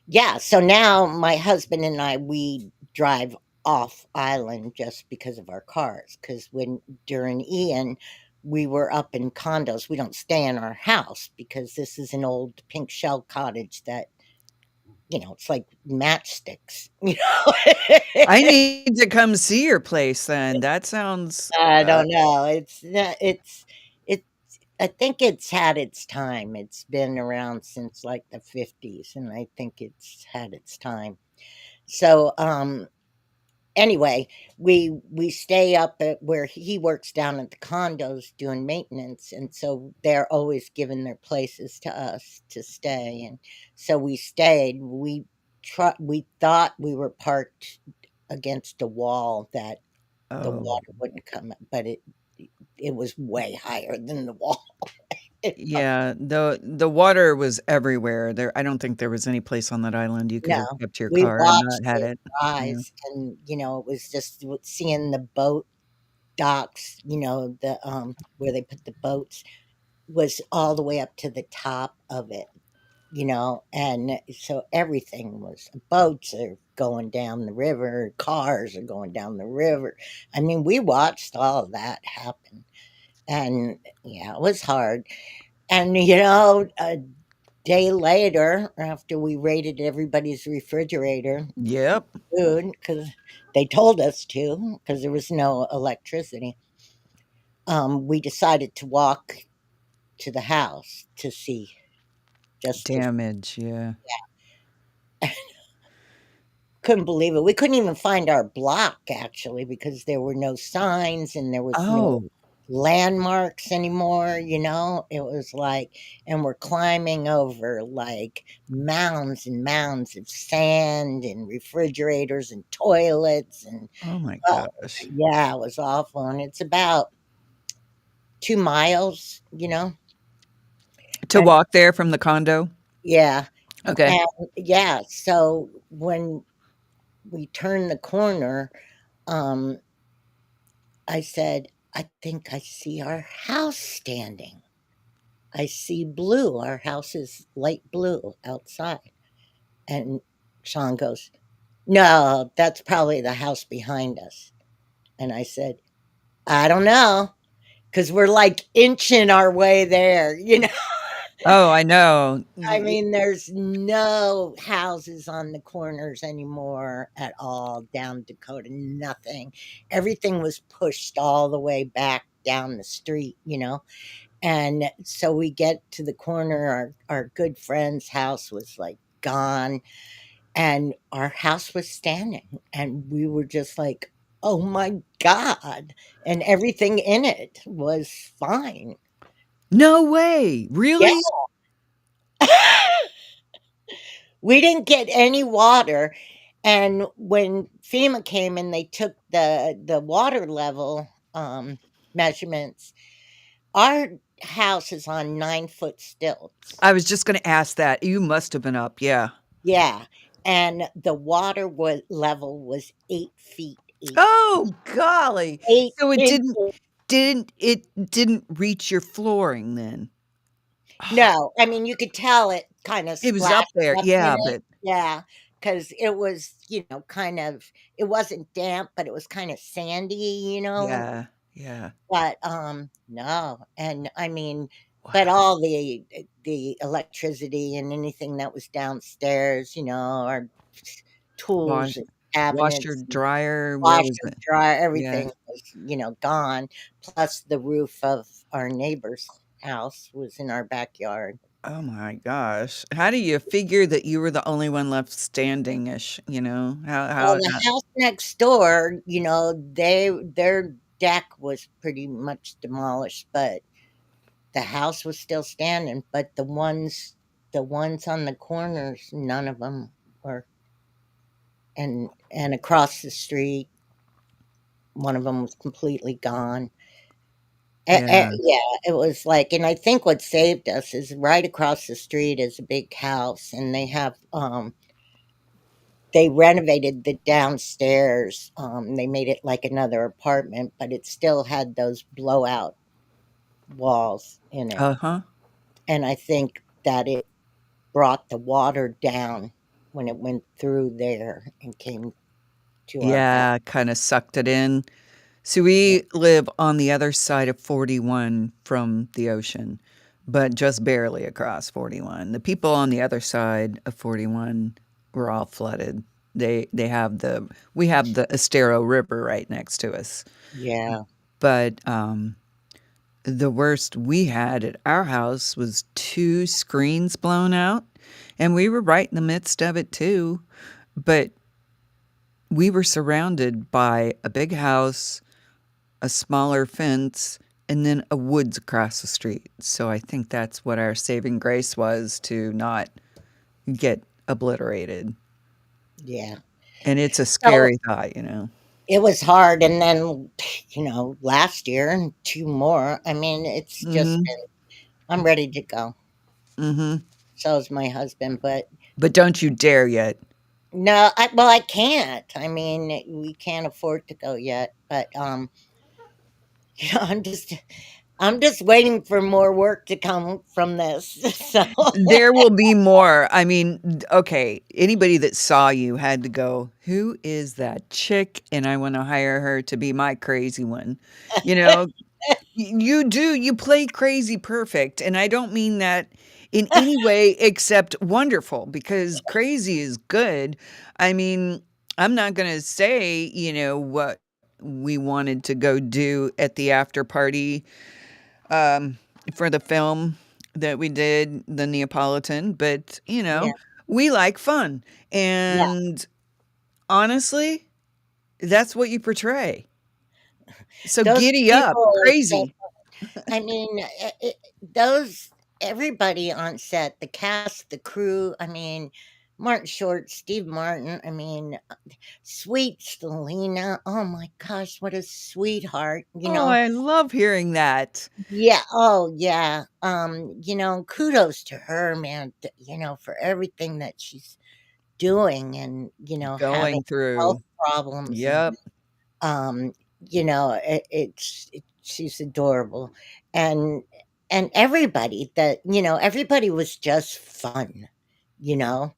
[SPEAKER 2] yeah, so now my husband and I, we drive off island just because of our cars. Because when during Ian, we were up in condos. We don't stay in our house because this is an old pink shell cottage that, it's like matchsticks.
[SPEAKER 1] I need to come see your place then. That sounds,
[SPEAKER 2] I don't know. It's I think it's had its time. It's been around since like the 50s, and I think it's had its time. So, anyway, we stay up at where he works down at the condos doing maintenance, and so they're always giving their places to us to stay, and so we stayed. We thought we were parked against a wall that the
[SPEAKER 1] oh,
[SPEAKER 2] water wouldn't come, but it was way higher than the wall.
[SPEAKER 1] yeah, the water was everywhere. I don't think there was any place on that island you could
[SPEAKER 2] No,
[SPEAKER 1] have kept your
[SPEAKER 2] we
[SPEAKER 1] car and not
[SPEAKER 2] watched
[SPEAKER 1] had
[SPEAKER 2] it
[SPEAKER 1] it. Yeah.
[SPEAKER 2] rise, and, it was just seeing the boat docks, where they put the boats was all the way up to the top of it, and so everything was boats are going down the river, cars are going down the river. I mean, we watched all of that happen, and, yeah, it was hard, and, a day later, after we raided everybody's refrigerator
[SPEAKER 1] Yep.
[SPEAKER 2] food, because they told us to, because there was no electricity, we decided to walk to the house to see, just to
[SPEAKER 1] Damage, yeah.
[SPEAKER 2] couldn't believe it. We couldn't even find our block actually because there were no signs and there was no
[SPEAKER 1] Oh,
[SPEAKER 2] landmarks anymore, It was like, and we're climbing over like mounds and mounds of sand and refrigerators and toilets and
[SPEAKER 1] oh my
[SPEAKER 2] oh,
[SPEAKER 1] gosh.
[SPEAKER 2] yeah, it was awful. And it's about 2 miles.
[SPEAKER 1] To
[SPEAKER 2] And
[SPEAKER 1] walk there from the condo?
[SPEAKER 2] yeah.
[SPEAKER 1] Okay.
[SPEAKER 2] And yeah, so when we turned the corner, um, I said, "I think I see our house standing. I see blue. Our house is light blue outside." And Sean goes, "No, that's probably the house behind us." And I said, "I don't know, because we're like inching our way there."
[SPEAKER 1] Oh, I know.
[SPEAKER 2] I mean, there's no houses on the corners anymore at all down Dakota, nothing. Everything was pushed all the way back down the street. And so we get to the corner, our good friend's house was like gone, and our house was standing. And we were just like, oh my God. And everything in it was fine.
[SPEAKER 1] No way.
[SPEAKER 2] Yeah.
[SPEAKER 1] Really?
[SPEAKER 2] We didn't get any water, and when FEMA came and they took the water level, measurements, Our house is on 9-foot stilts.
[SPEAKER 1] I was just gonna ask that. You must have been up, yeah.
[SPEAKER 2] Yeah, and the water was level was 8 feet, 8
[SPEAKER 1] Oh, golly.
[SPEAKER 2] 8
[SPEAKER 1] So it didn't
[SPEAKER 2] inches.
[SPEAKER 1] didn't it didn't reach your flooring then?
[SPEAKER 2] No, I mean, you could tell it kinda
[SPEAKER 1] It was up
[SPEAKER 2] splashed
[SPEAKER 1] there,
[SPEAKER 2] up in
[SPEAKER 1] yeah,
[SPEAKER 2] it.
[SPEAKER 1] but
[SPEAKER 2] Yeah, because it was, kind of it wasn't damp, but it was kinda sandy,
[SPEAKER 1] yeah, yeah.
[SPEAKER 2] but, no, and I mean but
[SPEAKER 1] Wow.
[SPEAKER 2] all the electricity and anything that was downstairs, our
[SPEAKER 1] Wash
[SPEAKER 2] tools and
[SPEAKER 1] washer,
[SPEAKER 2] cabinets and
[SPEAKER 1] dryer, where was
[SPEAKER 2] washer,
[SPEAKER 1] it?
[SPEAKER 2] dryer,
[SPEAKER 1] Yeah.
[SPEAKER 2] everything was, gone, plus the roof of our neighbor's house was in our backyard.
[SPEAKER 1] Oh my gosh. How do you figure that you were the only one left standing-ish, you know?
[SPEAKER 2] Well,
[SPEAKER 1] How
[SPEAKER 2] the house next door, their deck was pretty much demolished, but the house was still standing, but the ones on the corners, none of them were, and across the street, one of them was completely gone.
[SPEAKER 1] yeah.
[SPEAKER 2] Yeah, it was like and I think what saved us is right across the street is a big house, and they renovated the downstairs, they made it like another apartment, but it still had those blowout walls in it,
[SPEAKER 1] Uh-huh.
[SPEAKER 2] and I think that it brought the water down when it went through there and came to our house.
[SPEAKER 1] Yeah, kinda sucked it in. So
[SPEAKER 2] Yeah,
[SPEAKER 1] we live on the other side of 41 from the ocean, but just barely across 41. The people on the other side of 41 were all flooded. They have the we have the Estero River right next to us.
[SPEAKER 2] yeah,
[SPEAKER 1] But, the worst we had at our house was 2 screens blown out, and we were right in the midst of it too, but we were surrounded by a big house, a smaller fence, and then a woods across the street. So I think that's what our saving grace was to not get obliterated.
[SPEAKER 2] yeah.
[SPEAKER 1] And it's a
[SPEAKER 2] So,
[SPEAKER 1] scary thought, you know?
[SPEAKER 2] it was hard, and then, last year and 2 more, I mean, it's just
[SPEAKER 1] Mhm,
[SPEAKER 2] been I'm ready to go.
[SPEAKER 1] mhm.
[SPEAKER 2] So is my husband, but
[SPEAKER 1] But don't you dare yet.
[SPEAKER 2] no, I can't. I mean, we can't afford to go yet, but, I'm just waiting for more work to come from this, so
[SPEAKER 1] There will be more. I mean, okay, anybody that saw you had to go, "Who is that chick? And I wanna hire her to be my crazy one." You know? You do, you play crazy perfect, and I don't mean that in any way except wonderful, because crazy is good. I mean, I'm not gonna say, what we wanted to go do at the after party, um, for the film that we did, The Neapolitan, but,
[SPEAKER 2] yeah,
[SPEAKER 1] we like fun,
[SPEAKER 2] yeah.
[SPEAKER 1] and honestly, that's what you portray. So
[SPEAKER 2] Those
[SPEAKER 1] giddy up,
[SPEAKER 2] people are so
[SPEAKER 1] crazy.
[SPEAKER 2] I mean, those everybody on set, the cast, the crew, I mean, Martin Short, Steve Martin, I mean, sweet Selena, oh my gosh, what a sweetheart,
[SPEAKER 1] Oh, I love hearing that.
[SPEAKER 2] Yeah, oh, yeah, kudos to her, man, for everything that she's doing and, having
[SPEAKER 1] Going
[SPEAKER 2] health
[SPEAKER 1] through.
[SPEAKER 2] problems and,
[SPEAKER 1] Yep.
[SPEAKER 2] she's adorable, and everybody was just fun, you know?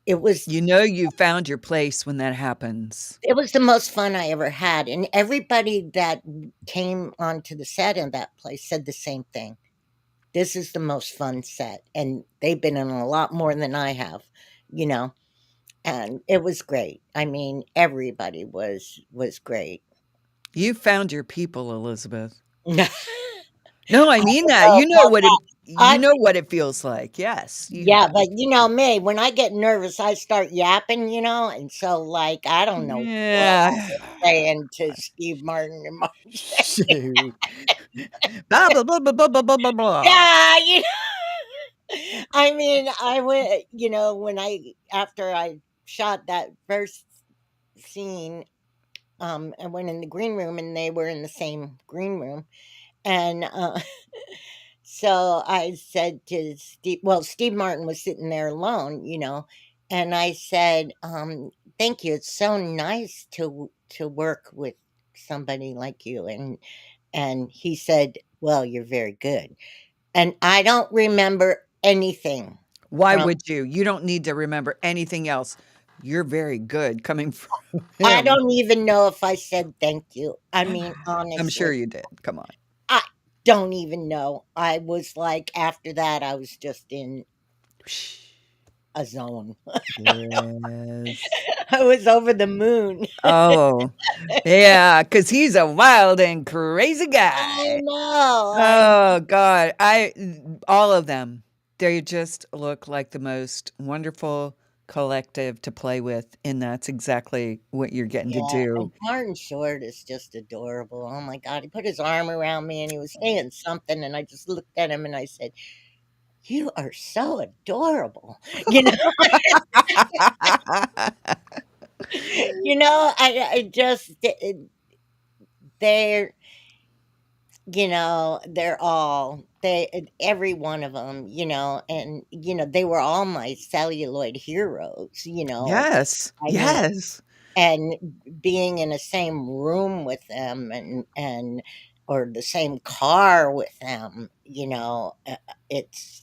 [SPEAKER 2] It was
[SPEAKER 1] You know you found your place when that happens.
[SPEAKER 2] it was the most fun I ever had, and everybody that came onto the set in that place said the same thing. "This is the most fun set," and they've been in a lot more than I have, you know? And it was great. I mean, everybody was great.
[SPEAKER 1] You found your people, Elizabeth.
[SPEAKER 2] I
[SPEAKER 1] No, I
[SPEAKER 2] don't
[SPEAKER 1] mean that.
[SPEAKER 2] know about that.
[SPEAKER 1] You
[SPEAKER 2] I
[SPEAKER 1] know what it feels like. Yes, you
[SPEAKER 2] Yeah,
[SPEAKER 1] have.
[SPEAKER 2] but you know me, when I get nervous, I start yapping, and so, like, I don't know what I
[SPEAKER 1] Yeah.
[SPEAKER 2] was saying to Steve Martin and Mark.
[SPEAKER 1] Shoot. Blah, blah, blah, blah, blah, blah, blah, blah, blah.
[SPEAKER 2] Yeah, I mean, I went when after I shot that first scene, I went in the green room and they were in the same green room, And so I said to Steve, well, Steve Martin was sitting there alone, and I said, "Thank you. It's so nice to work with somebody like you." And he said, "Well, you're very good." And I don't remember anything
[SPEAKER 1] Why
[SPEAKER 2] from.
[SPEAKER 1] would you? You don't need to remember anything else. You're very good coming from
[SPEAKER 2] I
[SPEAKER 1] him.
[SPEAKER 2] don't even know if I said thank you. I mean,
[SPEAKER 1] I'm sure
[SPEAKER 2] honestly,
[SPEAKER 1] you did. Come on.
[SPEAKER 2] I don't even know. I was like, after that, I was just in a zone.
[SPEAKER 1] Yes.
[SPEAKER 2] I was over the moon.
[SPEAKER 1] Oh, yeah, 'cause he's a wild and crazy
[SPEAKER 2] I
[SPEAKER 1] guy.
[SPEAKER 2] know.
[SPEAKER 1] Oh god, all of them. They just look like the most wonderful collective to play with, and that's exactly what you're getting to
[SPEAKER 2] Yeah, and
[SPEAKER 1] do.
[SPEAKER 2] Martin Short is just adorable. Oh my god, he put his arm around me and he was saying something, and I just looked at him and I said, "You are so adorable." You know, I just they're they're all every one of them, and they were all my celluloid heroes.
[SPEAKER 1] Yes,
[SPEAKER 2] I mean,
[SPEAKER 1] yes.
[SPEAKER 2] and being in the same room with them and or the same car with them, it's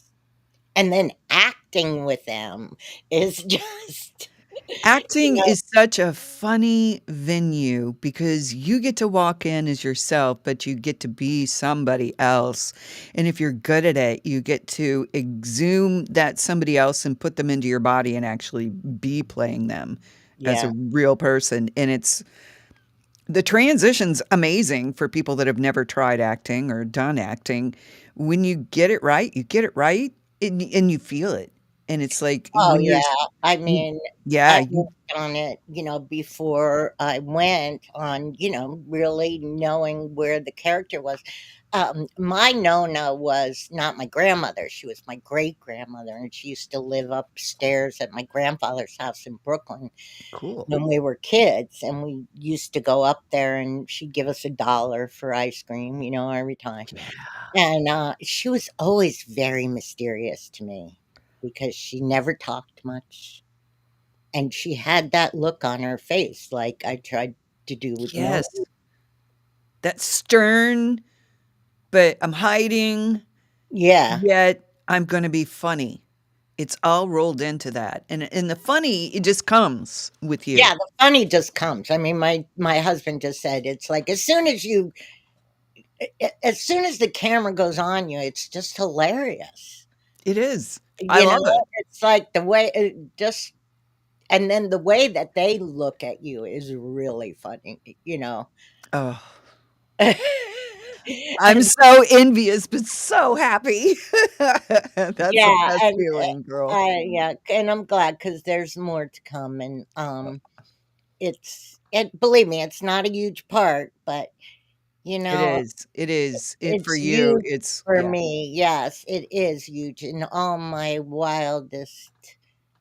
[SPEAKER 2] and then acting with them is just you
[SPEAKER 1] Acting
[SPEAKER 2] know
[SPEAKER 1] is such a funny venue because you get to walk in as yourself, but you get to be somebody else, and if you're good at it, you get to exhume that somebody else and put them into your body and actually be playing them as a
[SPEAKER 2] yeah.
[SPEAKER 1] real person, and the transition's amazing for people that have never tried acting or done acting. When you get it right, and you feel it, and it's like
[SPEAKER 2] Oh,
[SPEAKER 1] when
[SPEAKER 2] yeah. I
[SPEAKER 1] you
[SPEAKER 2] mean,
[SPEAKER 1] yeah,
[SPEAKER 2] I
[SPEAKER 1] you
[SPEAKER 2] worked on it, before I went on, really knowing where the character was. My Nona was not my grandmother. She was my great grandmother, and she used to live upstairs at my grandfather's house in Brooklyn
[SPEAKER 1] cool.
[SPEAKER 2] when we were kids. And we used to go up there, and she'd give us $1 for ice cream, every time.
[SPEAKER 1] Yeah.
[SPEAKER 2] And she was always very mysterious to me because she never talked much, and she had that look on her face like I tried to do with no.
[SPEAKER 1] Yes. That stern, but I'm hiding,
[SPEAKER 2] Yeah.
[SPEAKER 1] yet I'm gonna be funny. It's all rolled into that, and the funny, it just comes with
[SPEAKER 2] Yeah,
[SPEAKER 1] you.
[SPEAKER 2] the funny just comes. I mean, my husband just said it's like as soon as the camera goes on you, it's just hilarious.
[SPEAKER 1] It is. I
[SPEAKER 2] You know,
[SPEAKER 1] love it.
[SPEAKER 2] it's like the way just and then the way that they look at you is really funny.
[SPEAKER 1] Oh, I'm
[SPEAKER 2] And
[SPEAKER 1] so envious, but so happy. That's the
[SPEAKER 2] yeah,
[SPEAKER 1] best feeling, girl.
[SPEAKER 2] yeah, and I'm glad because there's more to come, and believe me, it's not a huge part, but you
[SPEAKER 1] It
[SPEAKER 2] know,
[SPEAKER 1] is. It is. It for
[SPEAKER 2] it's
[SPEAKER 1] you,
[SPEAKER 2] huge
[SPEAKER 1] it's
[SPEAKER 2] for
[SPEAKER 1] yeah.
[SPEAKER 2] me. Yes, it is huge. In all my wildest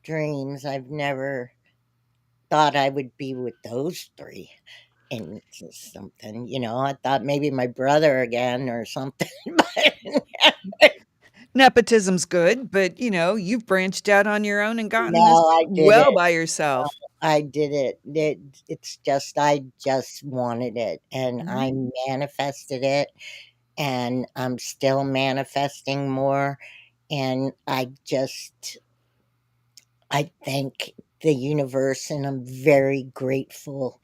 [SPEAKER 2] dreams, I've never thought I would be with those three. And it's just something, I thought maybe my brother again or something. But
[SPEAKER 1] Nepotism's good, but, you've branched out on your own and gotten this
[SPEAKER 2] no, I did
[SPEAKER 1] well
[SPEAKER 2] it.
[SPEAKER 1] by yourself.
[SPEAKER 2] I did it. It's just I just wanted it, and
[SPEAKER 1] Mhm.
[SPEAKER 2] I manifested it, and I'm still manifesting more, and I thank the universe, and I'm very grateful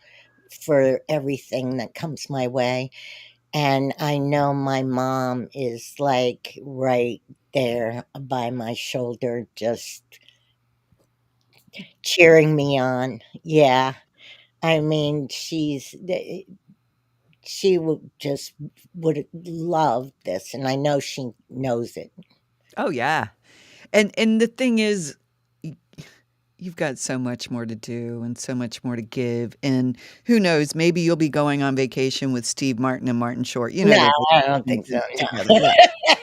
[SPEAKER 2] for everything that comes my way, and I know my mom is, like, right there by my shoulder just cheering me on. Yeah. I mean, she would love this, and I know she knows it.
[SPEAKER 1] Oh, yeah. And the thing is, y you've got so much more to do and so much more to give, and who knows, maybe you'll be going on vacation with Steve Martin and Martin Short. You know
[SPEAKER 2] No,
[SPEAKER 1] they're
[SPEAKER 2] I don't think so,
[SPEAKER 1] t together,
[SPEAKER 2] no.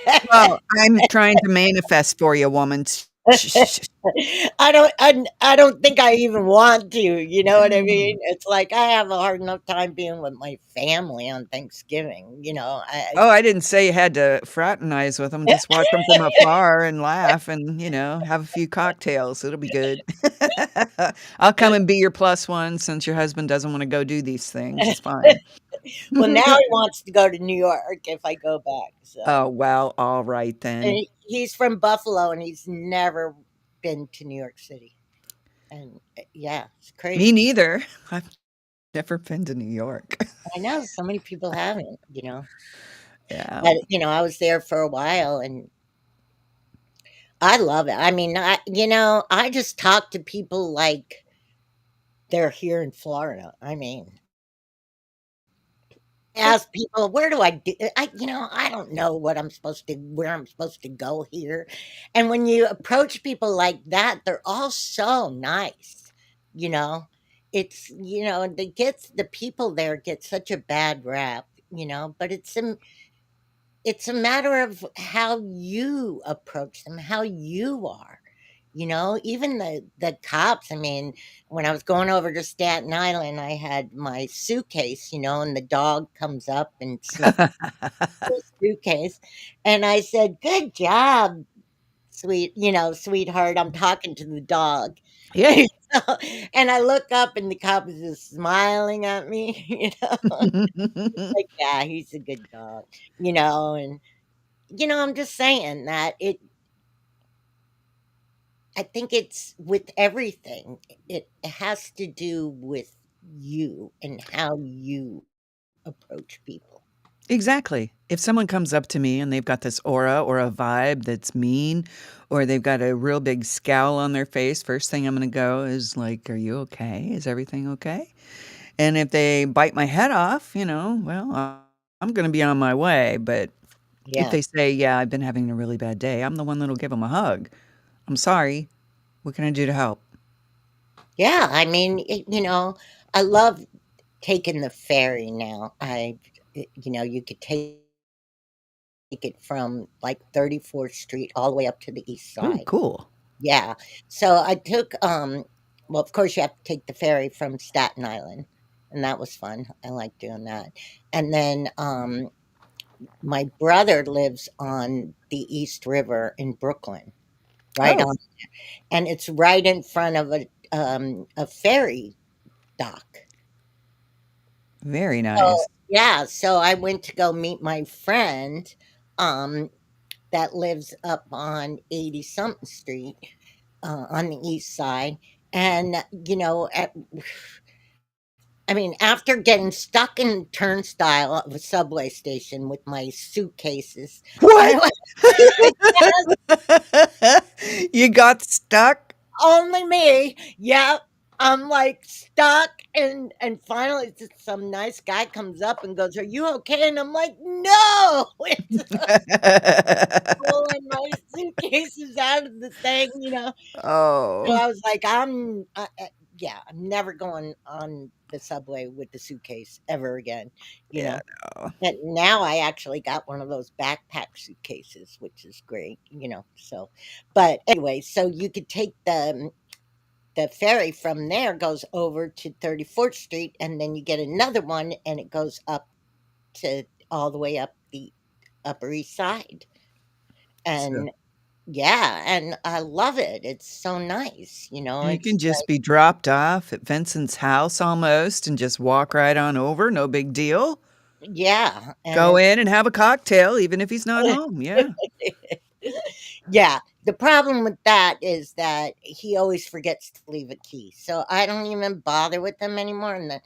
[SPEAKER 1] yeah. Well, I'm trying to manifest for you, woman. Sh sh sh
[SPEAKER 2] I don't think I even want to, you know what I
[SPEAKER 1] mm.
[SPEAKER 2] mean? It's like I have a hard enough time being with my family on Thanksgiving, you know,
[SPEAKER 1] Oh, I didn't say you had to fraternize with them, just watch them from afar and laugh and, have a few cocktails, it'll be good. I'll come and be your plus one since your husband doesn't wanna go do these things, it's fine.
[SPEAKER 2] well, now he wants to go to New York if I go back, so
[SPEAKER 1] Oh, well, alright
[SPEAKER 2] and
[SPEAKER 1] then.
[SPEAKER 2] he's from Buffalo, and he's never been to New York City, and, yeah, it's
[SPEAKER 1] Me
[SPEAKER 2] crazy.
[SPEAKER 1] neither. I've never been to New York.
[SPEAKER 2] I know so many people haven't, you know,
[SPEAKER 1] Yeah.
[SPEAKER 2] but, I was there for a while, and I love it. I mean, I just talk to people like they're here in Florida. I mean,
[SPEAKER 1] It
[SPEAKER 2] ask people, "Where do I do?" I don't know where I'm supposed to go here. And when you approach people like that, they're all so nice. You know, the people there get such a bad rap. But it's a matter of how you approach them, how you are. Even the cops. I mean, when I was going over to Staten Island, I had my suitcase, and the dog comes up and sniffs the suitcase, and I said, "Good job, sweetheart." I'm talking to the dog.
[SPEAKER 1] Yeah.
[SPEAKER 2] So, and I look up, and the cop is just smiling at me. Like, yeah, he's a good dog, and I'm just saying that I think it's with everything. It has to do with you and how you approach people.
[SPEAKER 1] Exactly. If someone comes up to me and they've got this aura or a vibe that's mean, or they've got a real big scowl on their face, first thing I'm gonna go is like, "Are you okay? Is everything okay?" And if they bite my head off, well, I'm gonna be on my way, but if
[SPEAKER 2] Yeah.
[SPEAKER 1] they say, "Yeah, I've been having a really bad day," I'm the one that'll give them a hug. "I'm sorry. What can I do to help?"
[SPEAKER 2] Yeah, I mean, I love taking the ferry now. You could take it from like 34th Street all the way up to the east
[SPEAKER 1] Ooh,
[SPEAKER 2] side.
[SPEAKER 1] cool.
[SPEAKER 2] Yeah. So I took well, of course you have to take the ferry from Staten Island, and that was fun. I like doing that. And then my brother lives on the East River in Brooklyn, right
[SPEAKER 1] Oh,
[SPEAKER 2] on, and it's right in front of a ferry dock.
[SPEAKER 1] very
[SPEAKER 2] So
[SPEAKER 1] nice.
[SPEAKER 2] yeah, so I went to go meet my friend um, that lives up on 80 something street on the east side, and I mean, after getting stuck in turnstile of a subway station with my suitcases,
[SPEAKER 1] What?
[SPEAKER 2] I went.
[SPEAKER 1] You got stuck?
[SPEAKER 2] Only me. Yep. I'm like stuck and finally some nice guy comes up and goes, "Are you okay?" And I'm like, "No." It's pulling my suitcases out of the thing. So
[SPEAKER 1] Oh,
[SPEAKER 2] I was like, yeah, I'm never going on the subway with the suitcase ever again, you
[SPEAKER 1] yeah,
[SPEAKER 2] know.
[SPEAKER 1] no.
[SPEAKER 2] And now I actually got one of those backpack suitcases, which is great. So, but anyway, so you could take the ferry from there goes over to 34th Street, and then you get another one, and it goes up to all the way up the Upper East Side.
[SPEAKER 1] So
[SPEAKER 2] And yeah, and I love it. It's so nice.
[SPEAKER 1] you can
[SPEAKER 2] It's
[SPEAKER 1] just
[SPEAKER 2] like,
[SPEAKER 1] be dropped off at Vincent's house almost and just walk right on over, no big deal.
[SPEAKER 2] yeah, and
[SPEAKER 1] Go in and have a cocktail even if he's not home, yeah.
[SPEAKER 2] yeah. The problem with that is that he always forgets to leave a key. So I don't even bother with them anymore. And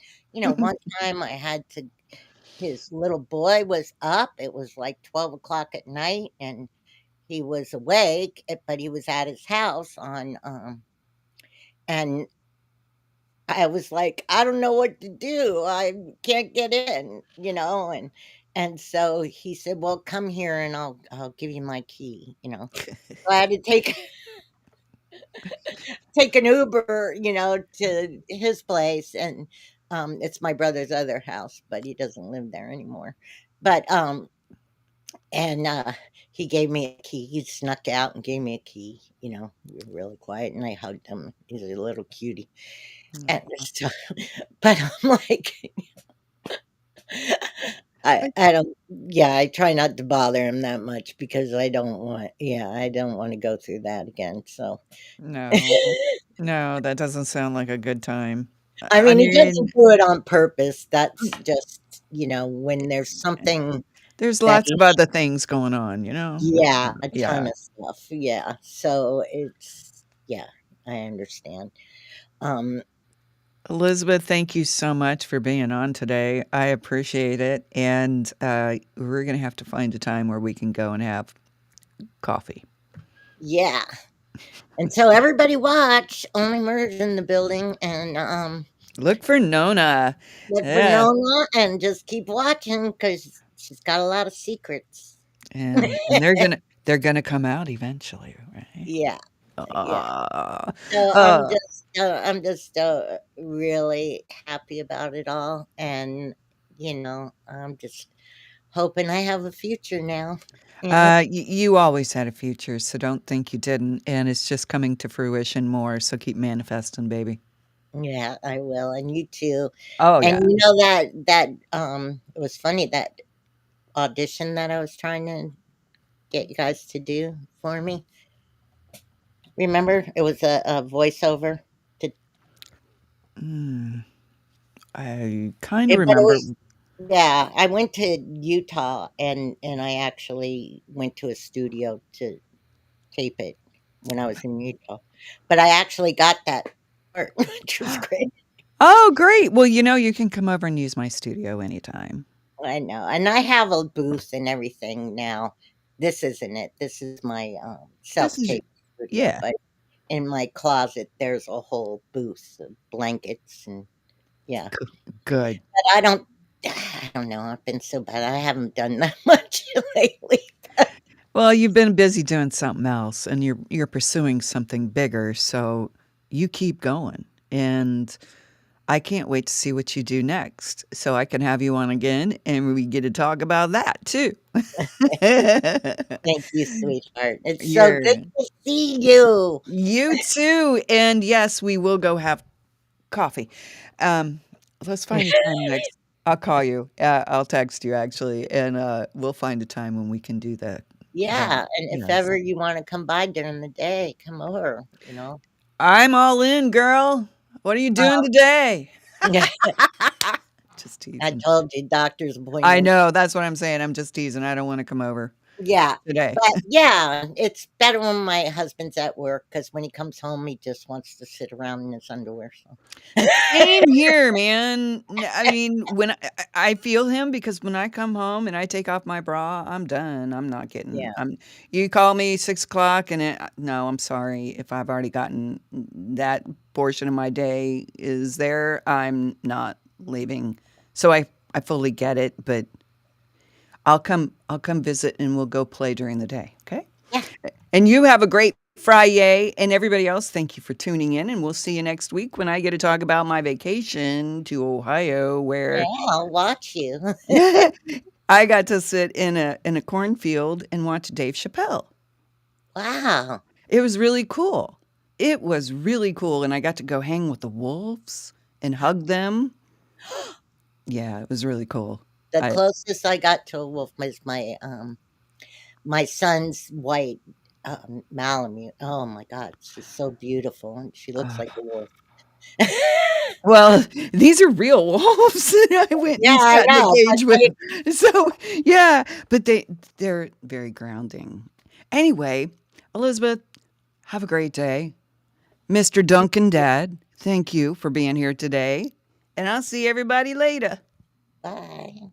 [SPEAKER 2] one time I had to his little boy was up. It was like 12 o'clock at night, and he was awake, but he was at his house and I was like, "I don't know what to do. I can't get in," and so he said, "Well, come here and I'll give you my key." So I had to take an Uber, to his place, and it's my brother's other house, but he doesn't live there anymore. But and he gave me a key. He snuck out and gave me a key. We were really quiet, and I hugged him. He's a little cutie, and
[SPEAKER 1] Aw.
[SPEAKER 2] so, but I'm like, I don't. Yeah, I try not to bother him that much because I don't want. Yeah, I don't want to go through that again. So,
[SPEAKER 1] No. No, that doesn't sound like a good time.
[SPEAKER 2] I
[SPEAKER 1] I
[SPEAKER 2] mean, he
[SPEAKER 1] mean,
[SPEAKER 2] doesn't do it on purpose. That's
[SPEAKER 1] mm,
[SPEAKER 2] just when there's something
[SPEAKER 1] there's
[SPEAKER 2] that
[SPEAKER 1] lots
[SPEAKER 2] he
[SPEAKER 1] of other things going on, you know?
[SPEAKER 2] yeah, a ton
[SPEAKER 1] Yeah.
[SPEAKER 2] of stuff, yeah, so yeah, I understand. Um,
[SPEAKER 1] Elizabeth, thank you so much for being on today. I appreciate it, and, we're gonna have to find a time where we can go and have coffee.
[SPEAKER 2] yeah, and so everybody watch Only Murders in the Building, and,
[SPEAKER 1] Look for Nona.
[SPEAKER 2] look for
[SPEAKER 1] Yeah,
[SPEAKER 2] Nona and just keep watching because 'cause she's got a lot of secrets.
[SPEAKER 1] and they're gonna come out eventually, right?
[SPEAKER 2] Yeah, yeah.
[SPEAKER 1] Aw.
[SPEAKER 2] So
[SPEAKER 1] Uh,
[SPEAKER 2] I'm just really happy about it all, and I'm just hoping I have a future now.
[SPEAKER 1] you always had a future, so don't think you didn't, and it's just coming to fruition more, so keep manifesting, baby.
[SPEAKER 2] Yeah, I will, and you too.
[SPEAKER 1] Oh,
[SPEAKER 2] And
[SPEAKER 1] yeah.
[SPEAKER 2] it was funny that audition that I was trying to get you guys to do for me. Remember, it was a voiceover. To,
[SPEAKER 1] Mm, I kinda
[SPEAKER 2] but it
[SPEAKER 1] remember.
[SPEAKER 2] was yeah. I went to Utah and I actually went to a studio to tape it when I was in Utah. But I actually got that part, which was great.
[SPEAKER 1] Oh, great. Well, you can come over and use my studio anytime.
[SPEAKER 2] I know, and I have a booth and everything now. This isn't it. This is my
[SPEAKER 1] This is
[SPEAKER 2] self-tape studio,
[SPEAKER 1] yeah,
[SPEAKER 2] but in my closet there's a whole booth of blankets and yeah.
[SPEAKER 1] good.
[SPEAKER 2] But I don't know. I've been so bad. I haven't done that much lately.
[SPEAKER 1] Well, you've been busy doing something else, and you're pursuing something bigger, so you keep going, and I can't wait to see what you do next, so I can have you on again, and we get to talk about that too.
[SPEAKER 2] Thank you, sweetheart. It's so
[SPEAKER 1] You're
[SPEAKER 2] good to see you.
[SPEAKER 1] you too, and yes, we will go have coffee. Um, let's find a time next. I'll call you. I'll text you actually, and we'll find a time when we can do that. That
[SPEAKER 2] Yeah, and if
[SPEAKER 1] yes,
[SPEAKER 2] ever you want to come by during the day, come over.
[SPEAKER 1] I'm all in, girl. What are you doing today? Just
[SPEAKER 2] I
[SPEAKER 1] teasing.
[SPEAKER 2] told you doctor's
[SPEAKER 1] I
[SPEAKER 2] appointment.
[SPEAKER 1] know. That's what I'm saying. I'm just teasing. I don't want to come over
[SPEAKER 2] Yeah,
[SPEAKER 1] today.
[SPEAKER 2] but yeah, it's better when my husband's at work because when he comes home, he just wants to sit around in his underwear. So,
[SPEAKER 1] Same here, man. I mean, when I feel him because when I come home and I take off my bra, I'm done. I'm not getting.
[SPEAKER 2] yeah,
[SPEAKER 1] You call me 6 o'clock, and no, I'm sorry if I've already gotten that portion of my day is there. I'm not leaving. So I fully get it, but I'll come visit and we'll go play during the day. Okay.
[SPEAKER 2] yeah,
[SPEAKER 1] And you have a great Friday, and everybody else, thank you for tuning in, and we'll see you next week when I get to talk about my vacation to Ohio,
[SPEAKER 2] yeah.
[SPEAKER 1] where
[SPEAKER 2] I'll watch you.
[SPEAKER 1] I got to sit in a cornfield and watch Dave Chappelle.
[SPEAKER 2] Wow.
[SPEAKER 1] It was really cool. It was really cool, and I got to go hang with the wolves and hug them. Yeah, it was really cool.
[SPEAKER 2] The
[SPEAKER 1] I
[SPEAKER 2] closest I got to a wolf was my son's white Malamute. Oh my God, she's so beautiful, and she looks like a wolf.
[SPEAKER 1] well, these are real wolves that I went
[SPEAKER 2] Yeah,
[SPEAKER 1] and
[SPEAKER 2] I
[SPEAKER 1] sat in the
[SPEAKER 2] know, but
[SPEAKER 1] cage with. So, yeah, but they're very grounding. Anyway, Elizabeth, have a great day. Mr. Duncan Dad, thank you for being here today. And I'll see everybody later.
[SPEAKER 2] bye.